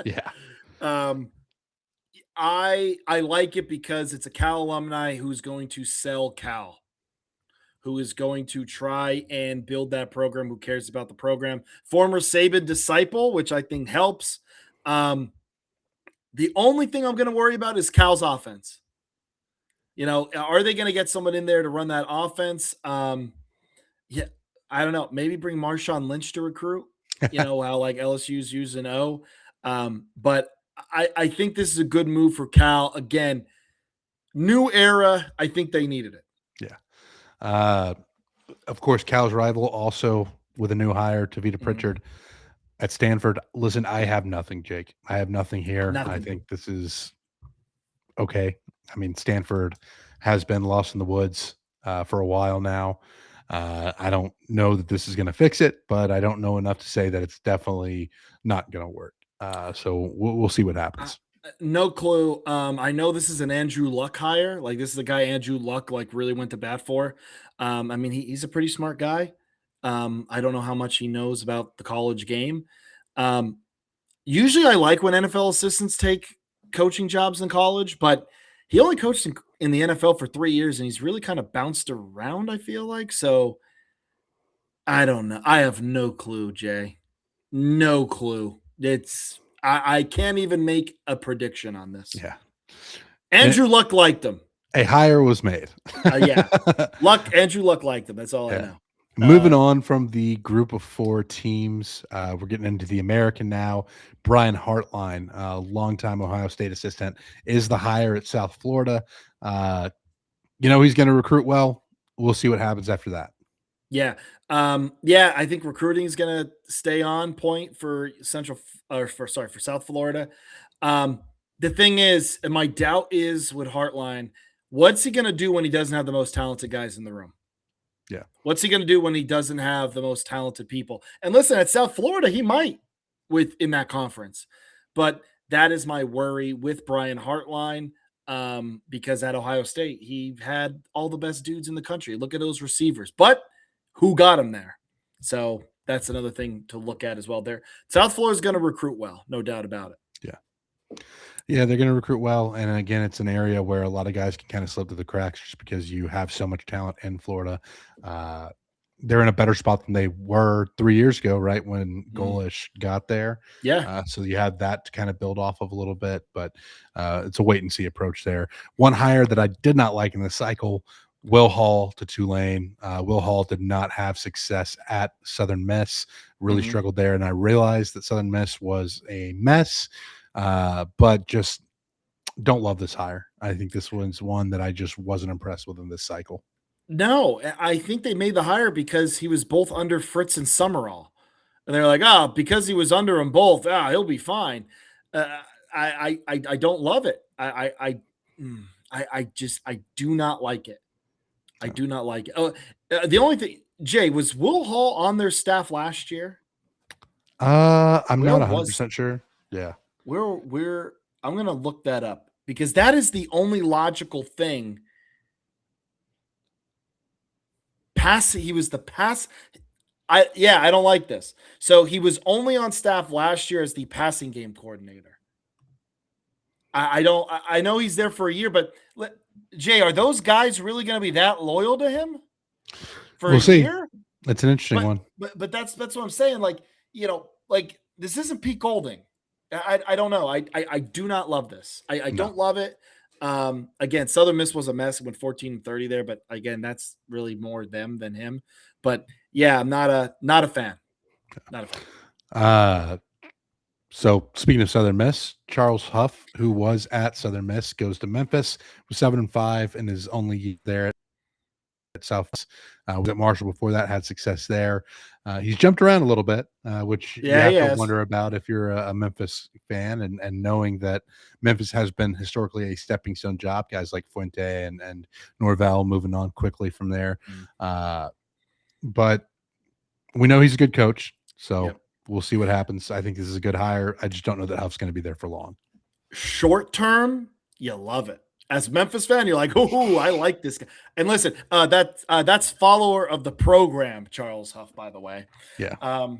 yeah, um I like it because it's a Cal alumni who's going to sell Cal, who is going to try and build that program, who cares about the program. Former Saban disciple, which I think helps. The only thing I'm going to worry about is Cal's offense. You know, are they going to get someone in there to run that offense? Yeah, I don't know. Maybe bring Marshawn Lynch to recruit. You know how like LSU's using O, but I think this is a good move for Cal. Again, new era. I think they needed it. yeah. Of course, Cal's rival also with a new hire, Tavita Pritchard at Stanford. Listen, I have nothing, Jake. I have nothing here. I Nothing. think this is okay. I mean, Stanford has been lost in the woods for a while now. I don't know that this is going to fix it, but I don't know enough to say that it's definitely not going to work. So we'll see what happens. No clue. I know this is an Andrew Luck hire. Like this is a guy Andrew Luck like really went to bat for. I mean, he's a pretty smart guy. I don't know how much he knows about the college game. Um, Usually, I like when NFL assistants take coaching jobs in college, but he only coached in the NFL for 3 years, and he's really kind of bounced around. I feel like so. I don't know. I have no clue, Jay. No clue. I can't even make a prediction on this. Yeah. Andrew Luck liked him. A hire was made. Yeah. Andrew Luck liked him. That's all I know. Moving on from the group of 4 teams, we're getting into the American now. Brian Hartline, a longtime Ohio State assistant, is the hire at South Florida. He's going to recruit well. We'll see what happens after that. Yeah. Yeah, I think recruiting is going to stay on point for for South Florida. The thing is, and my doubt is with Hartline, what's he going to do when he doesn't have the most talented guys in the room? Yeah. What's he going to do when he doesn't have the most talented people? And listen, at South Florida, he might in that conference. But that is my worry with Brian Hartline, because at Ohio State, he had all the best dudes in the country. Look at those receivers. But who got him there? So that's another thing to look at as well there. South Florida is going to recruit well, no doubt about it. Yeah. Yeah, they're going to recruit well. And again, it's an area where a lot of guys can kind of slip through the cracks just because you have so much talent in Florida. They're in a better spot than they were 3 years ago, right? When Golish got there. Yeah. So you had that to kind of build off of a little bit, but it's a wait and see approach there. One hire that I did not like in the cycle, Will Hall to Tulane. Will Hall did not have success at Southern Miss, really struggled there. And I realized that Southern Miss was a mess, but just don't love this hire. I think this one's one that I just wasn't impressed with in this cycle. No, I think they made the hire because he was both under Fritz and Summerall. And they're like, because he was under them both, he'll be fine. I don't love it. I do not like it. I do not like it. The only thing, Jay, was Will Hall on their staff last year? I'm not 100% sure. Yeah. I'm going to look that up because that is the only logical thing. He was the pass. I don't like this. So he was only on staff last year as the passing game coordinator. I don't. I know he's there for a year, but Jay, are those guys really going to be that loyal to him for a We'll see. year? That's an interesting one. But that's what I'm saying. Like, like this isn't Pete Golding. I don't know. I do not love this. I No. don't love it. Again, Southern Miss was a mess. It went 14-30 there, but again, that's really more them than him. But yeah, I'm not a fan. Not a fan. So speaking of Southern Miss, Charles Huff, who was at Southern Miss, goes to Memphis with 7-5 and is only there at South. Was at Marshall before that, had success there. He's jumped around a little bit, which you have to wonder about if you're a Memphis fan, and knowing that Memphis has been historically a stepping stone job. Guys like Fuente and Norvell moving on quickly from there. But we know he's a good coach, so we'll see what happens. I think this is a good hire. I just don't know that Huff's going to be there for long. Short term, you love it. As a Memphis fan, you're like, "Oh, I like this guy." And listen, that's follower of the program, Charles Huff, by the way. Yeah.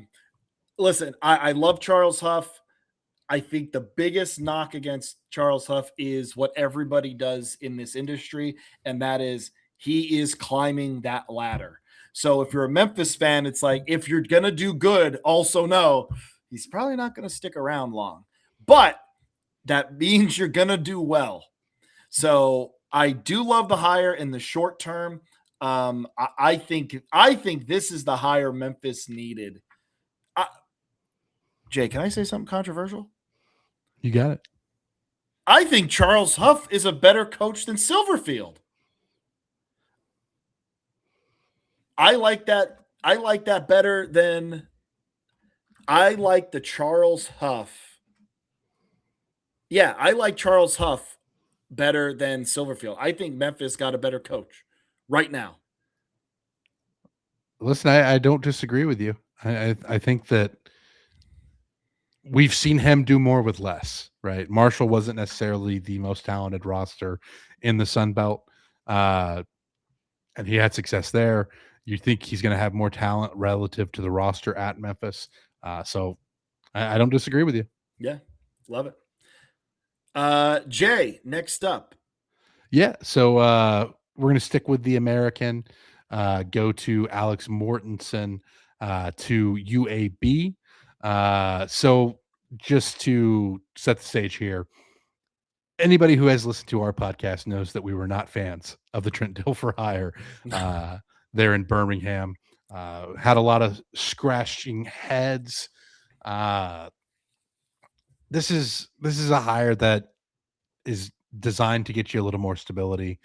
Listen, I love Charles Huff. I think the biggest knock against Charles Huff is what everybody does in this industry, and that is he is climbing that ladder. So if you're a Memphis fan, it's like, if you're going to do good, also know he's probably not going to stick around long. But that means you're going to do well. So I do love the hire in the short term. I think this is the hire Memphis needed. Jay, can I say something controversial? You got it. I think Charles Huff is a better coach than Silverfield. I like that. I like that better than I like the Charles Huff. Yeah, I like Charles Huff better than Silverfield. I think Memphis got a better coach right now. Listen, I don't disagree with you. I think that we've seen him do more with less, right? Marshall wasn't necessarily the most talented roster in the Sun Belt, and he had success there. You think he's going to have more talent relative to the roster at Memphis. So I don't disagree with you. Yeah, love it. Jay, next up. Yeah, so we're going to stick with the American, go to Alex Mortensen to UAB. So just to set the stage here, anybody who has listened to our podcast knows that we were not fans of the Trent Dilfer hire there in Birmingham. Had a lot of scratching heads. This is a hire that is designed to get you a little more stability,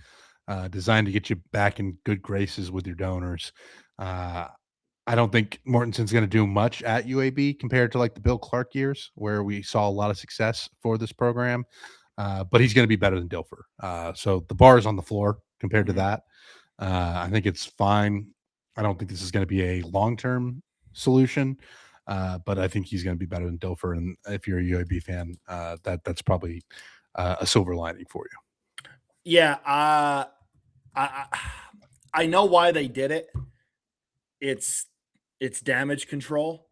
designed to get you back in good graces with your donors. I don't think Mortensen's going to do much at UAB compared to like the Bill Clark years where we saw a lot of success for this program. But he's going to be better than Dilfer. So the bar is on the floor compared to that. I think it's fine. I don't think this is going to be a long-term solution, but I think he's going to be better than Dilfer. And if you're a UAB fan, that's probably a silver lining for you. Yeah, I know why they did it. It's damage control.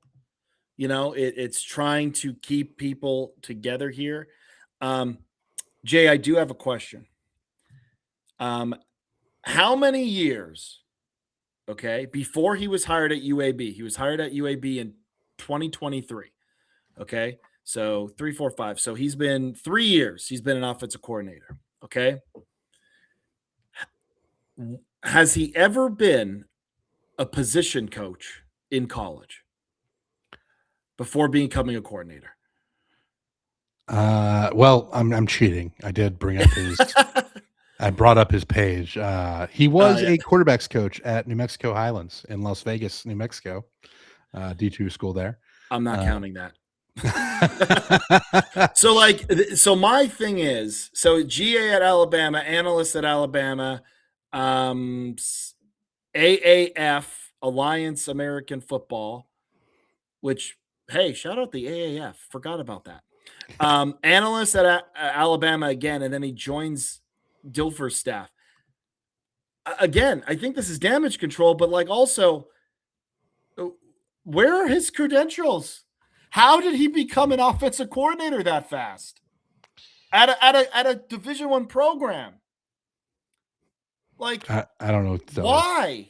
You know, it's trying to keep people together here. Jay, I do have a question. How many years, okay, before he was hired at UAB? He was hired at UAB in 2023. Okay, so 3, 4, 5. So he's been 3 years. He's been an offensive coordinator. Okay. Has he ever been a position coach in college before becoming a coordinator? Well, I'm cheating. I did bring up his. I brought up his page. He was a quarterbacks coach at New Mexico Highlands in Las Vegas, New Mexico, D2 school there. I'm not counting that. So my thing is, so GA at Alabama, analyst at Alabama, AAF, Alliance American Football, which, hey, shout out the AAF. Forgot about that. Analyst at Alabama again, and then he joins Dilfer's staff. Again, I think this is damage control, but like also Where are his credentials? How did he become an offensive coordinator that fast at a Division One program? Like, I don't know what to tell you. why?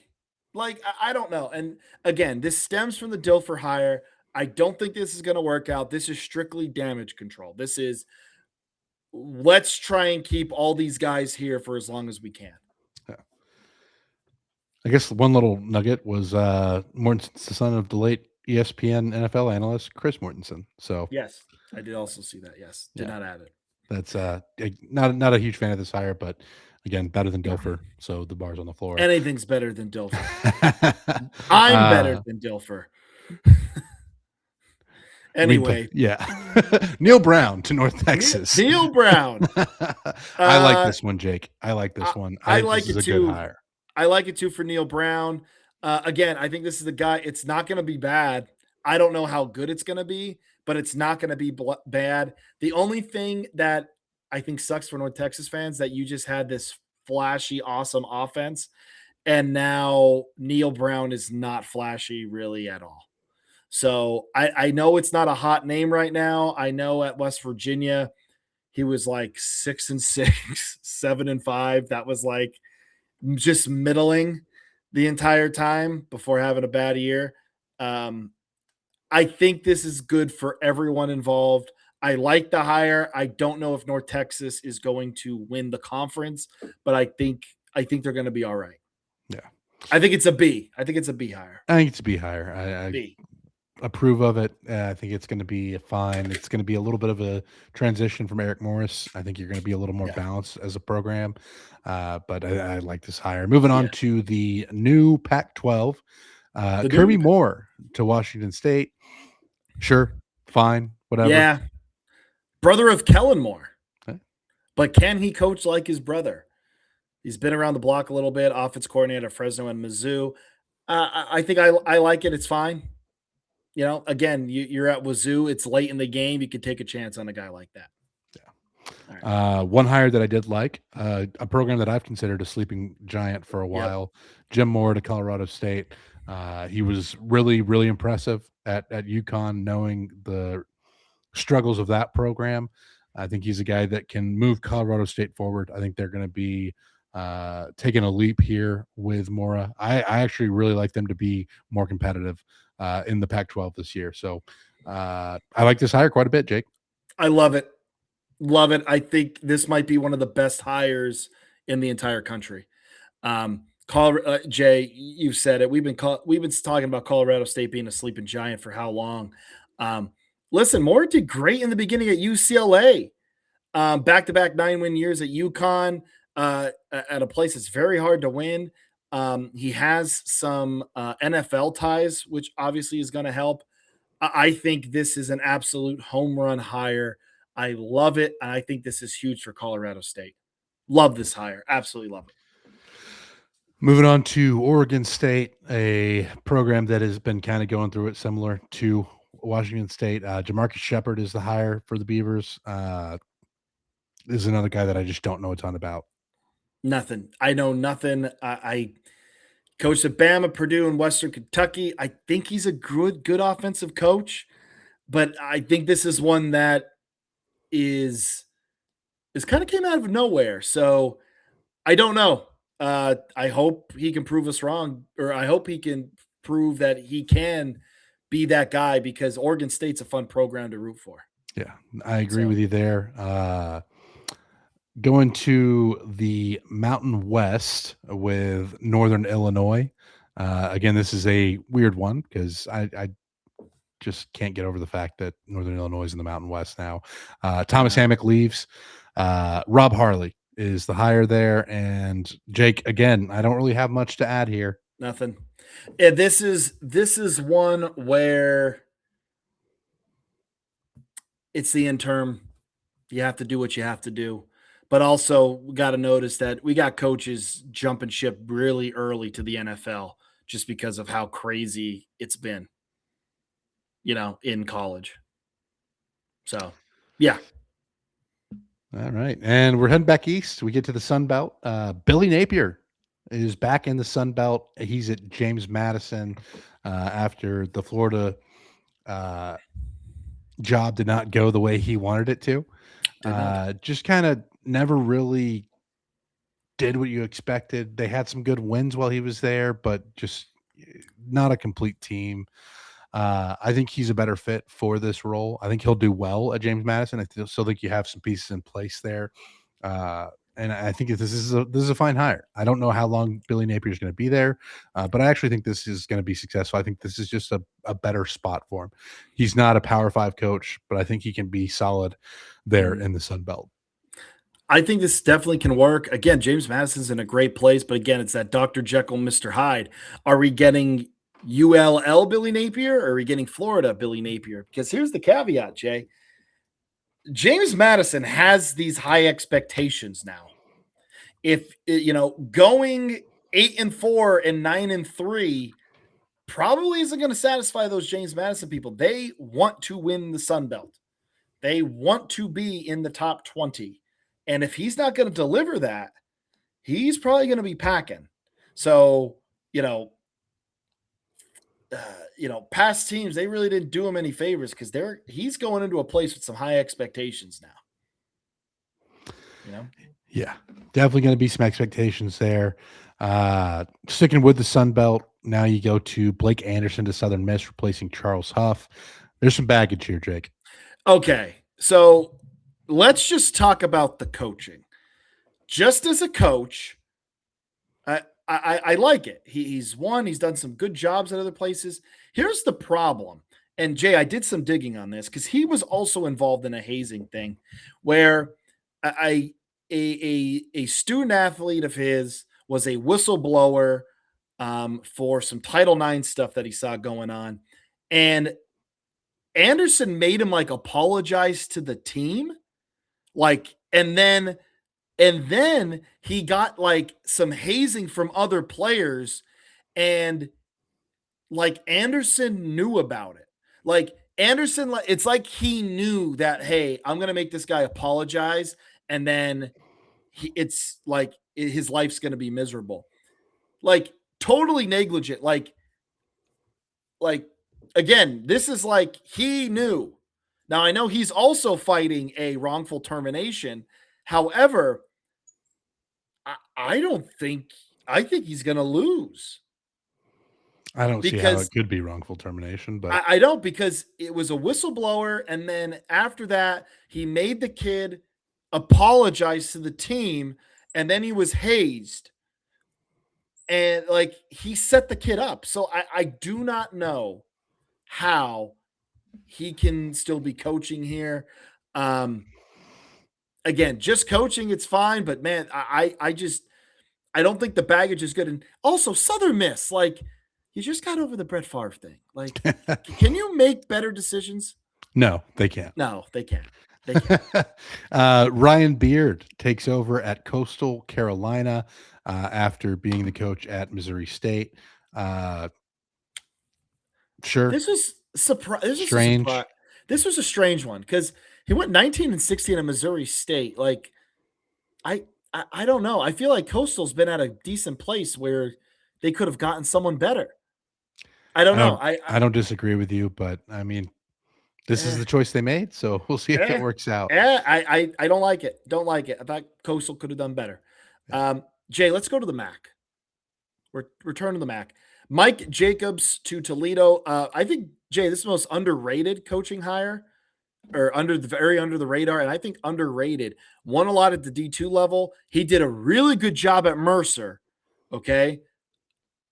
Like, I don't know. And again, this stems from the Dilfer hire. I don't think this is going to work out. This is strictly damage control. This is, let's try and keep all these guys here for as long as we can. Yeah. I guess one little nugget was Mortensen's the son of the late ESPN NFL analyst Chris Mortensen. So Yes, I did also see that. Yes, did yeah, not add it. that's not a huge fan of this hire, but again, better than No, Dilfer. So the bar's on the floor. anything's better than Dilfer. I'm better uh, than Dilfer. we took, Anyway, yeah, Neil Brown to North Texas. Neil Brown. I like this one, Jake. I like this one. I I think this like is it a good too. hire. I like it too for Neil Brown. Again, I think this is the guy. It's not going to be bad. I don't know how good it's going to be, but it's not going to be bad. The only thing that I think sucks for North Texas fans that you just had this flashy, awesome offense, and now Neil Brown is not flashy really at all. So I know it's not a hot name right now. I know at West Virginia he was like 6-6, 7-5. That was like just middling the entire time before having a bad year. Um, I think this is good for everyone involved. I like the hire. I don't know if North Texas is going to win the conference, but I think they're going to be all right. Yeah, I think it's a B. I think it's a B hire. I think it's be higher. I B. approve of it. I think it's going to be fine. It's going to be a little bit of a transition from Eric Morris. I think you're going to be a little more Yeah. balanced as a program, but I like this hire. Moving on Yeah. to the new Pac-12, The Kirby dude. Moore to Washington State. Sure, fine, whatever. Yeah. Brother of Kellen Moore. Okay. But can he coach like his brother? He's been around the block a little bit, offense coordinator at Fresno and Mizzou. I think I like it. It's fine. You know, again, you're at Wazoo. It's late in the game. You could take a chance on a guy like that. Yeah. One hire that I did like, a program that I've considered a sleeping giant for a while, Jim Moore to Colorado State. He was really, really impressive at UConn, knowing the struggles of that program. I think he's a guy that can move Colorado State forward. I think they're going to be taking a leap here with Mora. I actually really like them to be more competitive in the Pac-12 this year. So I like this hire quite a bit, Jake. I love it. Love it. I think this might be one of the best hires in the entire country. Jay, you've said it. We've been talking about Colorado State being a sleeping giant for how long? Listen, Moore did great in the beginning at UCLA. Back-to-back 9-win years at UConn, at a place that's very hard to win. He has some NFL ties, which obviously is going to help. I think this is an absolute home run hire. I love it, and I think this is huge for Colorado State. Love this hire. Absolutely love it. Moving on to Oregon State, a program that has been kind of going through it similar to Washington State. Jamarcus Shepard is the hire for the Beavers. This is another guy that I just don't know a ton about. Nothing. I know nothing. I coached at Bama, Purdue, and Western Kentucky. I think he's a good offensive coach, but I think this is one that is kind of came out of nowhere. So I don't know. I hope he can prove us wrong, or I hope he can prove that he can be that guy, because Oregon State's a fun program to root for. Yeah, I agree with you there. Going to the Mountain West with Northern Illinois. Again, this is a weird one because I just can't get over the fact that Northern Illinois is in the Mountain West now. Thomas Hammock leaves. Rob Harley is the hire there. And Jake, again, I don't really have much to add here. Nothing. Yeah, this is one where it's the interim. You have to do what you have to do. But also, we got to notice that we got coaches jumping ship really early to the NFL just because of how crazy it's been, in college. So, yeah. All right. And we're heading back east. We get to the Sun Belt. Billy Napier is back in the Sun Belt. He's at James Madison after the Florida uh, job did not go the way he wanted it to. Did not. Just kind of never really did what you expected. They had some good wins while he was there, but just not a complete team. I think he's a better fit for this role. I think he'll do well at James Madison. Still think you have some pieces in place there. Uh, and I think this is a fine hire. I don't know how long Billy Napier is going to be there, but I actually think this is going to be successful. I think this is just a better spot for him. He's not a Power Five coach, but I think he can be solid there Mm. in the Sun Belt. I think this definitely can work. Again, James Madison's in a great place, but again, it's that Dr. Jekyll, Mr. Hyde. Are we getting ULL Billy Napier or are we getting Florida Billy Napier? Because here's the caveat, Jay. James Madison has these high expectations now. If going 8-4 and 9-3 probably isn't going to satisfy those James Madison people. They want to win the Sun Belt. They want to be in the top 20. And if he's not going to deliver that, he's probably going to be packing. So, past teams, they really didn't do him any favors because he's going into a place with some high expectations now. Yeah, definitely going to be some expectations there. Sticking with the Sun Belt, now you go to Blake Anderson to Southern Miss, replacing Charles Huff. There's some baggage here, Jake. Okay, so let's just talk about the coaching. Just as a coach, I like it. He's done some good jobs at other places. Here's the problem. And Jay, I did some digging on this because he was also involved in a hazing thing where a student athlete of his was a whistleblower for some Title IX stuff that he saw going on. And Anderson made him apologize to the team. And then he got some hazing from other players, and Anderson knew about it. Anderson, it's like he knew that, hey, I'm gonna make this guy apologize, and then it's like his life's gonna be miserable. Totally negligent. Again, this is he knew. Now I know he's also fighting a wrongful termination. However, I think he's going to lose. I don't see how it could be wrongful termination, but I don't, because it was a whistleblower. And then after that, he made the kid apologize to the team, and then he was hazed. And he set the kid up. So I do not know how he can still be coaching here. Again, just coaching, it's fine, but man, I don't think the baggage is good. And also Southern Miss, you just got over the Brett Favre thing. Can you make better decisions? No, they can't. No, they can't. They can't. Ryan Beard takes over at Coastal Carolina after being the coach at Missouri State. Sure. This was strange. This was a strange one because he went 19-16 at Missouri State. I don't know. I feel like Coastal's been at a decent place where they could have gotten someone better. I don't know. I don't disagree with you, but I mean, this is the choice they made, so we'll see if it works out. Yeah, I don't like it. Don't like it. I thought Coastal could have done better. Jay, let's go to the MAC. Return to the MAC. Mike Jacobs to Toledo. I think, Jay, this is the most underrated coaching hire, or very under the radar, and I think underrated. Won a lot at the D2 level. He did a really good job at Mercer. Okay.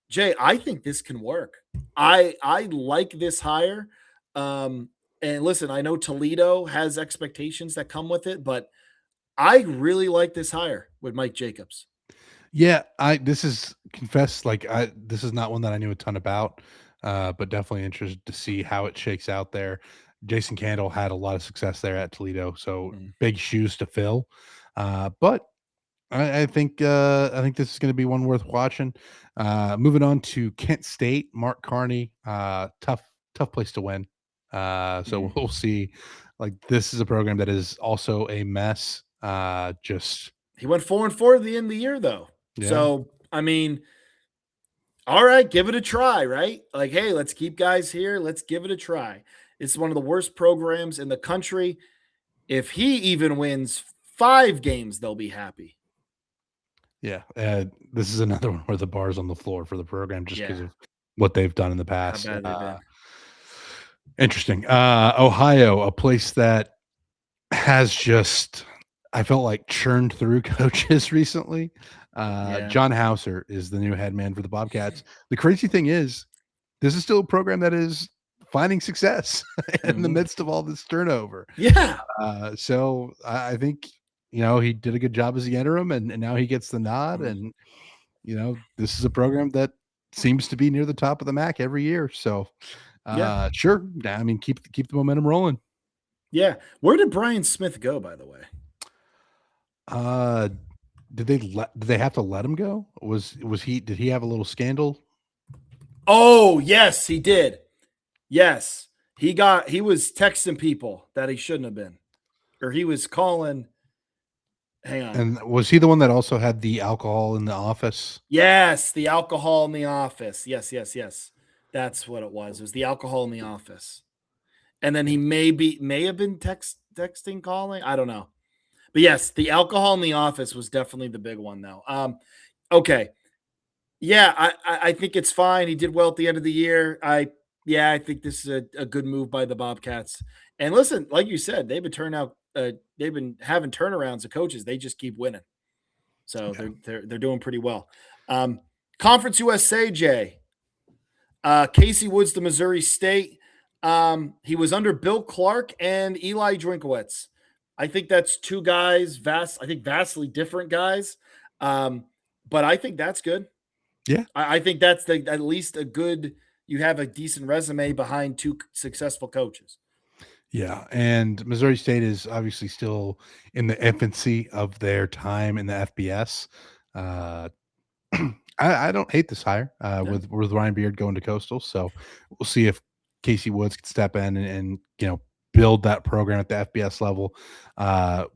Jay, I think this can work. I like this hire. And listen, I know Toledo has expectations that come with it, but I really like this hire with Mike Jacobs. Yeah, this is not one that I knew a ton about, but definitely interested to see how it shakes out there. Jason Candle had a lot of success there at Toledo, so big shoes to fill. But I think this is going to be one worth watching. Moving on to Kent State, Mark Carney, tough place to win. So we'll see. This is a program that is also a mess. He went 4-4 at the end of the year, though. Yeah. So I mean, all right, give it a try, right? Like, hey, let's keep guys here. Let's give it a try. It's one of the worst programs in the country. If he even wins 5 games, they'll be happy. Yeah, this is another one where the bar's on the floor for the program just because Yeah. of what they've done in the How past. bad they've been. Interesting. Ohio, a place that has just, I felt like, churned through coaches recently. Yeah. John Hauser is the new head man for the Bobcats. The crazy thing is, this is still a program that is finding success in the Mhm. midst of all this turnover. Yeah. So I think, he did a good job as the interim, and now he gets the nod. Mhm. And this is a program that seems to be near the top of the MAC every year. So Yeah. sure, I mean, keep the momentum rolling. Yeah. Where did Brian Smith go, by the way? Uh, did they have to let him go? Did he have a little scandal? Oh, yes, he did. Yes. He was texting people that he shouldn't have been. Or he was calling. Hang on. And was he the one that also had the alcohol in the office? Yes, the alcohol in the office. Yes, yes, yes. That's what it was. It was the alcohol in the office. And then he may have been texting, calling. I don't know. But yes, the alcohol in the office was definitely the big one, though. Okay. Yeah, I think it's fine. He did well at the end of the year. I think this is a good move by the Bobcats. And listen, like you said, they've been having turnarounds of coaches. They just keep winning. So Yeah. they're doing pretty well. Conference USA, Jay. Casey Woods to Missouri State. He was under Bill Clark and Eli Drinkowitz. I think that's two guys, vastly different guys. But I think that's good. Yeah. I think that's at least a good. You have a decent resume behind two successful coaches. Yeah, and Missouri State is obviously still in the infancy of their time in the FBS. Uh, I don't hate this hire Yeah. with Ryan Beard going to Coastal, so we'll see if Casey Woods can step in and build that program at the FBS level.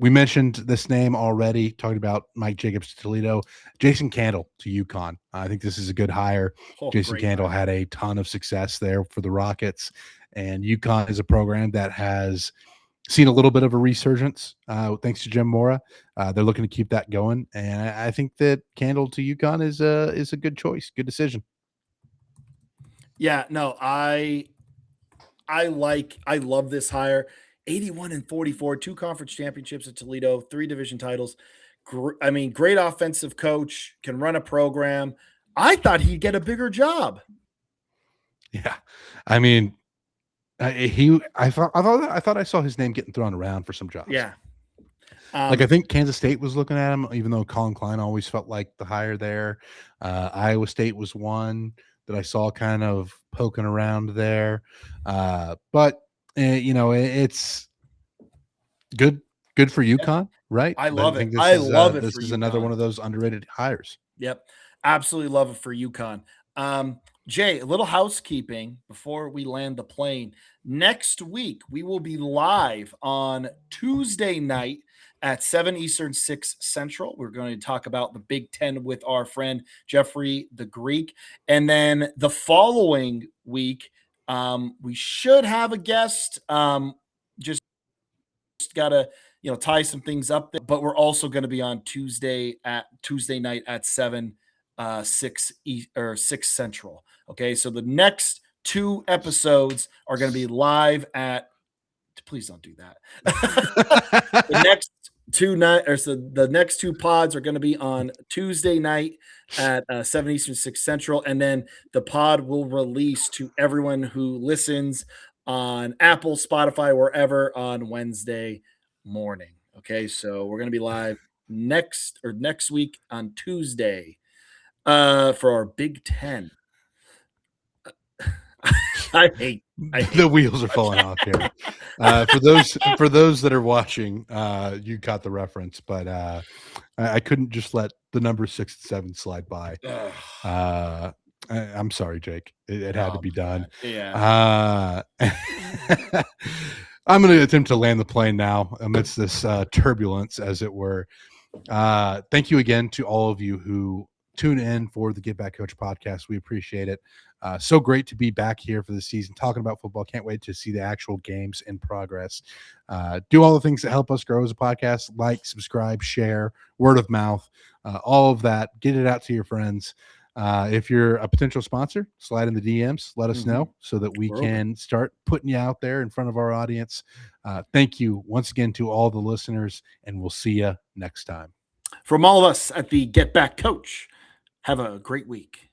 We mentioned this name already, talking about Mike Jacobs to Toledo, Jason Candle to UConn. I think this is a good hire. Oh, Jason great Candle hire. had a ton of success there for the Rockets, and UConn is a program that has seen a little bit of a resurgence thanks to Jim Mora. They're looking to keep that going, and I think that Candle to UConn is a good choice, good decision. Yeah, no, I love this hire. 81-44, 2 conference championships at Toledo, 3 division titles. Great offensive coach, can run a program. I thought he'd get a bigger job. Yeah, I mean, I thought I saw his name getting thrown around for some jobs. Yeah. Like I think Kansas State was looking at him, even though Colin Klein always felt like the hire there. Iowa State was one that I saw kind of poking around there, but it's good for UConn, right? I But I love it. think this I is love it this for is another UConn. one of those underrated hires. Yep. Absolutely love it for UConn. Jay, a little housekeeping before we land the plane. Next week, we will be live on Tuesday night at 7 Eastern, 6 Central. We're going to talk about the Big Ten with our friend Jeffrey the Greek. And then the following week, we should have a guest. Just got to tie some things up there, but we're also going to be on Tuesday night at 7 6 Central. Okay, so the next 2 episodes are going to be live at, please don't do that. The next 2 night or so the next 2 pods are going to be on Tuesday night at 7 Eastern, 6 Central, and then the pod will release to everyone who listens on Apple, Spotify, wherever on Wednesday morning. Okay, so we're going to be live next week on Tuesday for our Big Ten. I hate The wheels are falling off here. For those that are watching, you got the reference, but I couldn't just let the number 6 and 7 slide by. I'm sorry, Jake. It had to be done. Yeah. I'm going to attempt to land the plane now amidst this turbulence, as it were. Thank you again to all of you who tune in for the Get Back Coach podcast. We appreciate it. So great to be back here for the season talking about football. Can't wait to see the actual games in progress. Do all the things that help us grow as a podcast: like, subscribe, share, word of mouth, all of that. Get it out to your friends. If you're a potential sponsor, slide in the DMs, let us know so that we can start putting you out there in front of our audience. Thank you once again to all the listeners, and we'll see you next time. From all of us at the Get Back Coach, have a great week.